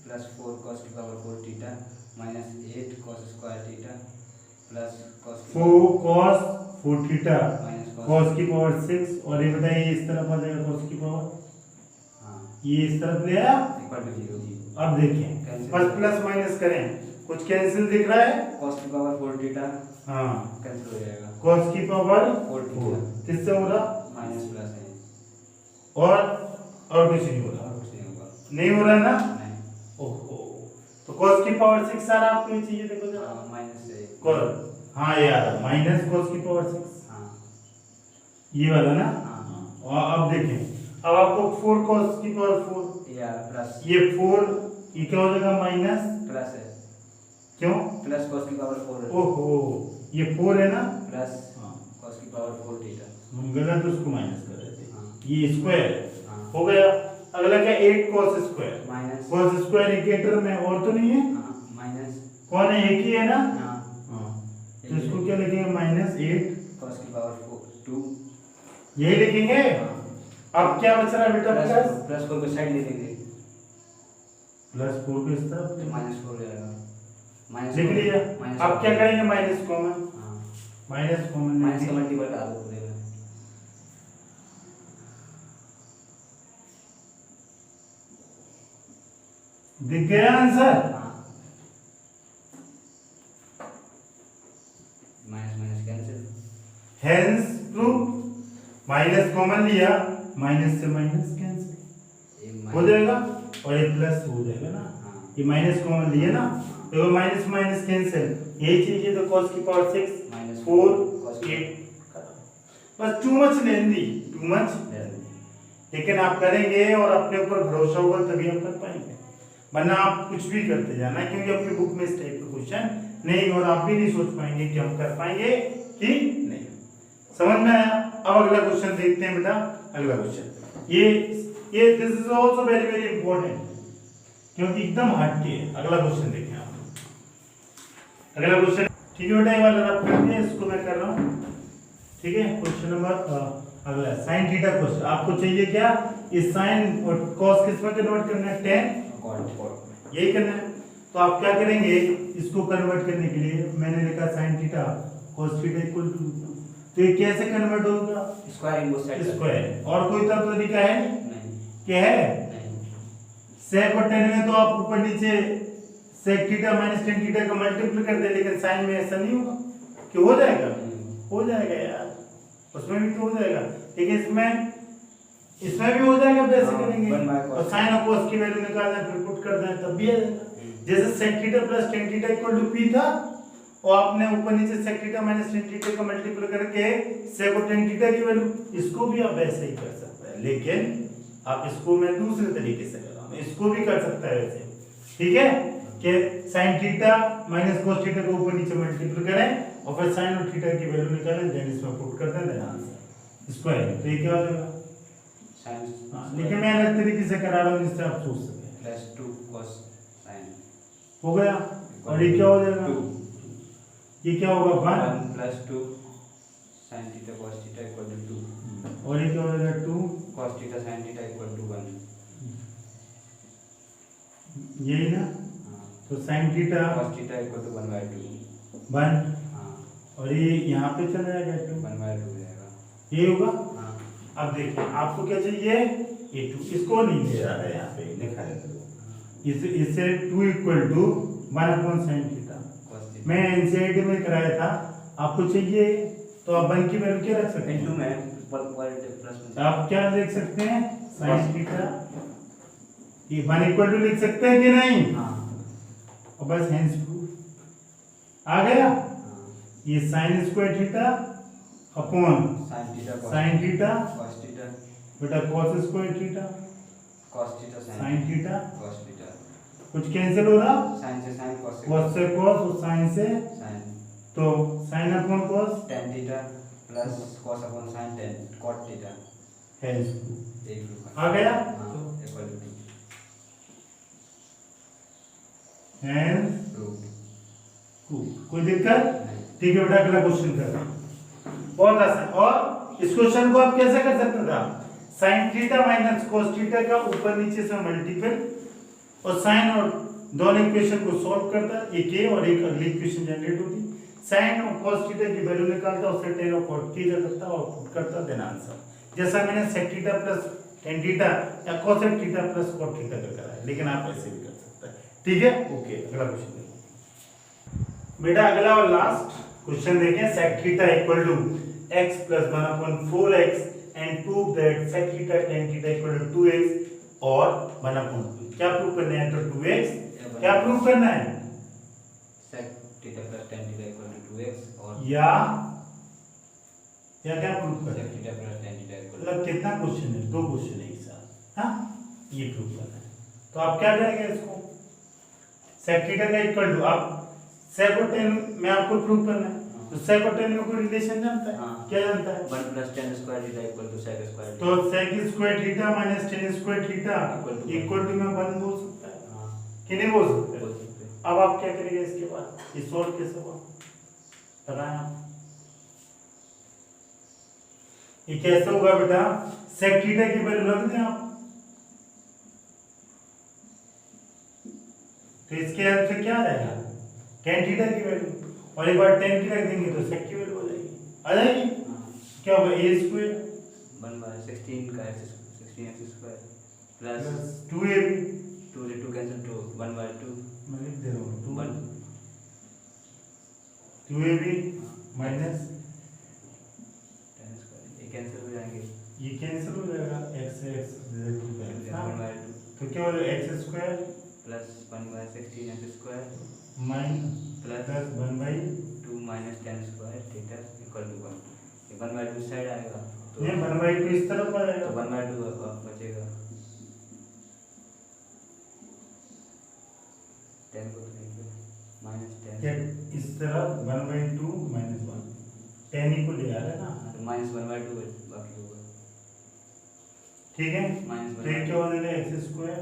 प्लस 4 cos की power 4 theta minus 8 cos square theta plus cos 4 cos 4 theta minus cos की पावर 6 और ये बताइए इस तरफ आ जाएगा cos की पावर, हाँ ये इस तरफ ले आया। Equal to 0। अब देखिए Cancel। बस प्लस माइनस करें, कुछ कैंसिल दिख रहा है। cos की पावर 4 थीटा हाँ कैंसिल हो जाएगा cos की पावर 4 4 थीटा किससे हो रहा माइनस प्लस है और कुछ नहीं हो रहा, और कुछ नहीं होगा नहीं हो रहा ना। नहीं ओहो, तो cos की पावर 6 सारा आपको ये चाहिए, देखो जरा माइनस से cos, हाँ ये आ रहा माइनस cos की पावर 6 हाँ ये वाला ना। हाँ और अब देखें अब आपको 4 cos की पावर 4 या प्लस ये 4 ये क्या हो जाएगा माइनस, प्लस है क्यों प्लस cos की पावर 4 है ओहो ये 4 है ना। प्लस हाँ cos की पावर 4 थीटा हम गलत उसको माइनस कर रहे थे, हाँ ये स्क्वायर हाँ हो गया। अगला क्या 8 cos square, minus cos square equator में और तो नहीं है, हाँ माइनस कौन है एक ही है ना। हाँ हाँ तो इसको क्या लिखेंगे माइनस 8 cos की पावर 2 यही लिखेंगे। अब क्या बच रहा है बेटा प्लस प्लस 4 को साइड ले लेंगे प्लस 4 को इस तरफ माइनस 4 हो जाएगा माइनस लिख लिया। अब क्या करेंगे माइनस कॉमन, हाँ माइनस कॉमन माइनस का मल्टीपल डाल दो देना दिख गया आंसर। हाँ minus minus cancel hence proof minus common लिया माइनस से माइनस कैंसिल हो जाएगा और ये प्लस हो जाएगा ना। हाँ ये माइनस कॉमन लिए ना देखो माइनस माइनस कैंसिल यही चीज तो cos की पावर 6 माइनस 4 cos की 8 बस टू मच लेंदी टू मच, लेकिन आप करेंगे और अपने ऊपर भरोसा होगा तभी आप कर पाएंगे, वरना आप कुछ भी करते जाना क्योंकि अपनी बुक में इस टाइप का क्वेश्चन नहीं और आप भी नहीं सोच पाएंगे कि हम कर पाएंगे कि नहीं। समझ में आया। अब अगला क्वेश्चन देखते हैं बेटा। अगला क्वेश्चन ये this is also very very important क्योंकि एकदम हटके है। अगला क्वेश्चन देखें आप। अगला क्वेश्चन ठीक है बेटा, ये वाला रफ कर दिया, इसको मैं कर रहा हूँ। ठीक है, क्वेश्चन नंबर अगला साइन थीटा क्वेश्चन। आपको चाहिए क्या, इस साइन और कॉस किस में कन्वर्ट करना है, tan यही करना है। तो आप क्या करेंगे, इसको कन्वर्ट करने के लिए मैंने लिखा sine theta cos theta equal to, तो ये कैसे कन्वर्ट होगा, square in both side square. और कोई तो तरीका है नहीं क्या है, नहीं sec और tan में तो आप ऊपर नीचे sec theta minus tan theta का मल्टीप्लाई कर दे, लेकिन साइन में ऐसा नहीं होगा कि हो जाएगा, हो जाएगा यार, उसमें भी तो हो जाएगा, लेकिन इसमें भी हो जाएगा। वैसे करेंगे और साइन और cos की वैल्यू निकालना है, फिर पुट कर दें तब भी आ जाएगा। जैसे sec theta plus tan theta equal to p था और आपने ऊपर नीचे sec theta minus tan theta का मल्टीप्लाई करके sec और tan थीटा की वैल्यू, इसको भी आप वैसे ही कर सकते हैं, लेकिन आप इसको मैं दूसरे तरीके से कर रहा हूं, इसको भी कर सकता है वैसे। ठीक है कि sin theta minus cos theta को ऊपर नीचे मल्टीप्लाई करें और फिर sin और थीटा की वैल्यू निकालें, देन इसमें पुट कर दें, देन आंसर स्क्वायर। तो ये क्या हो जाएगा, लेकिन मैं अलग तरीके से करा रहा हूँ जिससे आप सोच सकें। प्लस 2 cos sin हो गया, और ये क्या हो जाएगा, 2 ये क्या होगा 1 plus 2 sin theta cos theta equal to 2 और ये क्या हो जाएगा 2 cos theta sin theta equal to 1 यही ना। तो sin theta cos theta equal to 1/2 1 हाँ और ये यहाँ पे चला जाएगा 2 1/2 हो जाएगा ये होगा। हाँ अब देखिए आपको क्या चाहिए, ये 2 इसको नहीं दे रहा है, यहाँ पे लिखा है इससे 2 equal to 1/sin theta. cos theta मैं एनसीईआरटी में कराया था, आपको चाहिए तो आप 1 की वैल्यू क्या रख सकते इनटू हैं, में प्लस में आप क्या लिख सकते हैं sin थीटा, ये 1 इक्वल टू लिख सकते हैं कि नहीं, हाँ और बस हेंस प्रूफ आ गया। हाँ, ये sine square theta upon sine theta sine theta cos theta बेटा cos square theta cos theta sine theta. Cos theta कुछ कैंसिल हो रहा, साइन से साइन कॉस कॉस से कॉस और साइन से, साइन तो sine upon cos tan theta plus cos upon sine tan cot theta है। एक आ गया। हाँ इक्वल टू हैंस रूट कोई दिक्कत? नहीं। ठीक है बेटा, अगला क्वेश्चन कर। बहुत आसान। और इस क्वेश्चन को आप कैसे कर सकते था, sine theta minus cos theta का ऊपर नीचे से मल्टीपल और साइन और दोनों इक्वेशन को सॉल्व करता, एक ये और एक अगली इक्वेशन जनरेट होती, साइन और कॉस थीटा की वैल्यू निकालता, उससे tan और cot थीटा करता और पुट करता, देन आंसर। जैसा मैंने sec theta plus tan theta या cos थीटा प्लस cot थीटा का करा है, लेकिन आप ऐसे भी कर सकते हैं। ठीक है, ओके। अगला क्वेश्चन बेटा, अगला और लास्ट क्वेश्चन देखें। sec theta equal to x plus 1/4x and prove that sec theta tan theta equal to 2x और 1/2। क्या प्रूव करना है? तो 2x क्या प्रूव करना है? sec theta plus tan theta equal to 2x और या क्या प्रूव करना sec है? Theta plus tan theta equal मतलब कितना क्वेश्चन है? दो क्वेश्चन है एक साथ। हाँ, ये प्रूव करना है। तो आप क्या करेंगे इसको, sec थीटा का इक्वल टू, आप sec और tan में आपको प्रूव करना है, तो sec और tan में कोई रिलेशन जानता है? हाँ। क्या जानता है? 1 plus tan square theta equal to sec square तो sec square theta minus tan square theta equal to में 1 बोल सकता है हाँ कि नहीं बोल सकता बोल है? सकते हैं। अब आप क्या करेंगे इसके बाद, ये सॉल्व कैसे होगा बताएं आप। ये कैसे होगा बेटा, sec थीटा की वैल्यू रख दें आप, तो इसके हेल्प से क्या आ जाएगा, tan थीटा की वैल्यू, और एक बार tan की रख देंगे तो sec की वैल्यू हो जाएगी, आ जाएगी। हाँ क्या होगा, a स्क्वायर 1/16 का x square plus plus 2ab, 2 से 2 कैंसिल टू 1/2 मैं लिख दे रहा हूँ 1 2ab माइनस tan स्क्वायर ये कैंसिल हो जाएंगे ये कैंसिल हो जाएगा, x से x then 1/2 तो क्या हो जाएगा, x square plus 1/16 x square minus plus 1/2 2 minus tan square theta equal to 1। ये 1/2 साइड आएगा तो ये 1/2 इस तरफ आ तो जाएगा, 1/2 बचेगा, tan को माइनस क्या 10 इस तरफ 1/2 माइनस 1 tan ही को ले आ रहा है ना, तो माइनस 1/2 बाकी होगा ठीक है। माइनस तो ये क्या हो जाएगा, x स्क्वायर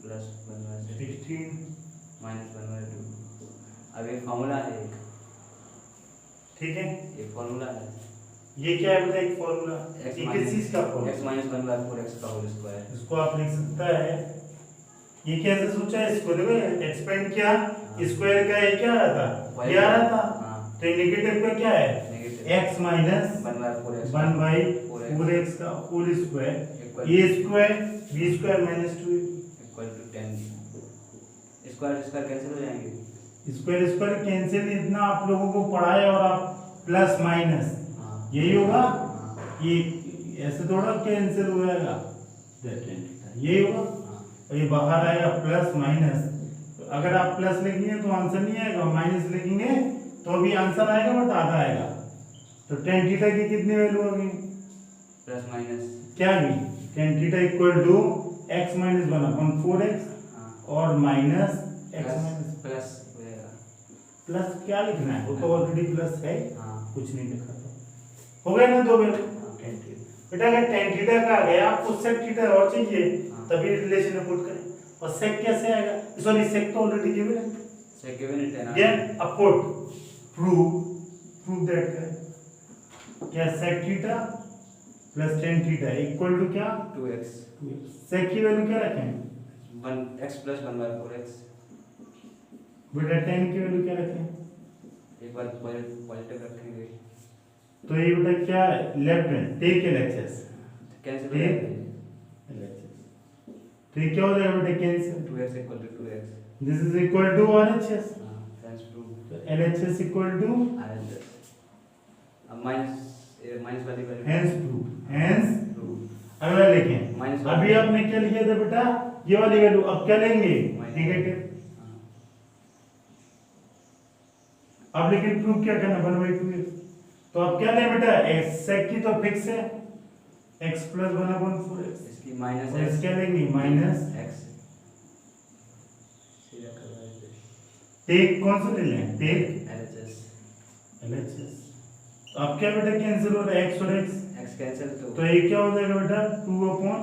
प्लस 1/16 16, माइनस 1/2। अब ये फॉर्मूला है एक, ठीक है। ये फॉर्मूला है ये क्या है बेटा, एक फॉर्मूला, x ये किस चीज का फॉर्मूला, x माइनस 1/4x का होल स्क्वायर। इसको आप लिख सकता है, ये कैसे सोचा है इसको, देखो एक्सपेंड किया, स्क्वायर का ये क्या आ रहा था, ये आ रहा था, हाँ तो नेगेटिव का क्या है, नेगेटिव x माइनस 1/4x का whole square, a square b square minus 2 equal to 10। Square square cancel हो जाएंगे, स्क्वायर स्क्वायर कैंसिल, इतना आप लोगों को पढ़ाया और आप प्लस माइनस हाँ यही होगा, हाँ ये ऐसे थोड़ा कैंसिल हो जाएगा, यही होगा, हाँ और ये बाहर आएगा प्लस माइनस। अगर आप प्लस लिखेंगे तो आंसर नहीं आएगा, माइनस लिखेंगे तो भी आंसर आएगा बट आधा आएगा। तो tan थीटा की कितनी वैल्यू होगी, प्लस माइनस क्या भी tan theta equal to x minus 1/4x हाँ और minus x plus minus plus हो जाएगा प्लस क्या लिखना है, वो तो ऑलरेडी प्लस है, हाँ कुछ नहीं लिखा तो हो गया ना, दो वैल्यू। tan थीटा बेटा, अगर tan थीटा का आ गया, आपको sec थीटा और चाहिए तभी रिलेशन में पुट करें, और sec कैसे आएगा, सॉरी sec तो ऑलरेडी गिवन है, सेक गिवन है 10 देन अब पुट प्रूव दैट करें, क्या sec theta plus tan theta equal to क्या 2x sec की वैल्यू क्या रखें 1x प्लस 1/4x। बेटा tan की वैल्यू क्या रखें, एक बार पॉजिटिव रखेंगे तो ये बेटा क्या है, left hand take LHS, cancel हो ठीक। जाएगा, LHS तो ये क्या हो जाएगा बेटा, cancel, 2x equal to 2x। This is equal to RHS, हाँ थैंक्स टू तो LHS इक्वल टू RHS। अब माइनस वाली value hence prove, hence prove अगला लिखें, माइनस अभी आपने क्या लिखा था बेटा, ये वाली वैल्यू, अब क्या लेंगे माइनस नेगेटिव, अब लेकिन प्रूफ क्या करना 1/2 तो अब क्या लें बेटा x sec की तो फिक्स है x प्लस 1/4x इसकी माइनस और इसके लेंगे माइनस एक्स सीधा करवा देते टेक कौन सा ले लें टेक एलएचएस LHS तो अब क्या बेटा कैंसिल हो रहा है x और x एक्स कैंसिल तो ये क्या हो जाएगा बेटा 2 अपॉन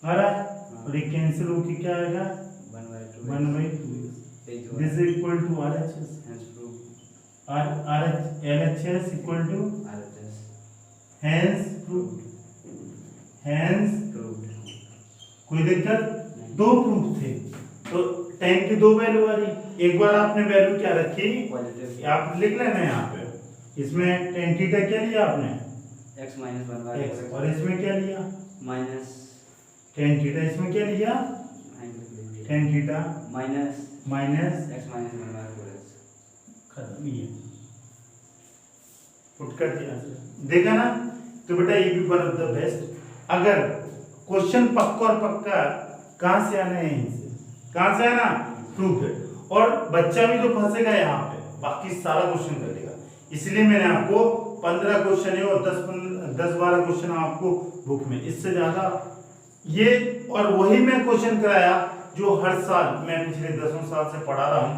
आ रहा है और ये कैंसिल होके क्या आएगा 1/2 this is equal to RHS hence proof LHS equal to RHS hence proved कोई दिक्कत नहीं। दो प्रूफ थे तो tan की दो वैल्यू आ रही एक बार आपने वैल्यू क्या रखी पॉजिटिव आप लिख लेना यहाँ पे इसमें tan थीटा क्या लिया आपने x minus 1 x और इसमें क्या लिया minus tan थीटा इसमें क्या लिया tan theta minus minus x minus 1 by 4x खत्म ही है पुट कर दिया देखा ना तो बेटा ये भी वन ऑफ द बेस्ट अगर क्वेश्चन पक्का और पक्का कहां से आना है इनसे कहां से आना प्रूफ है और बच्चा भी जो फंसेगा यहाँ पे बाकी सारा क्वेश्चन कर लेगा इसलिए मैंने आपको 15 क्वेश्चन है और 10-12 क्वेश्चन आपको बुक में इससे ज्यादा ये और वही मैं क्वेश्चन कराया जो हर साल मैं पिछले 10 साल से पढ़ा रहा हूँ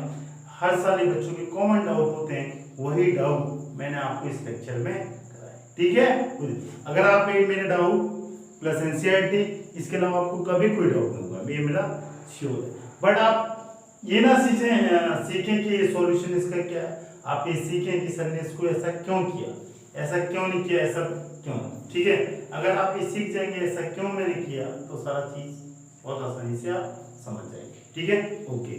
हर साल ये बच्चों के कॉमन डाउट होते हैं वही डाउट मैंने आपको इस लेक्चर में कराया ठीक है अगर आप ये मेरे डाउट प्लस एनसीईआरटी इसके अलावा आपको कभी कोई डाउट नहीं होगा ये मेरा श्योर है बट आप ये ना सीखें कि ये सॉल्यूशन इसका क्या है आप ये सीखें कि सर ने इसको ऐसा क्यों किया ऐसा क्यों नहीं किया ऐसा क्यों ठीक है अगर आप ये सीख जाएंगे ऐसा क्यों मैंने किया तो सारा चीज बहुत आसानी से आप समझ जाएंगे ठीक है ओके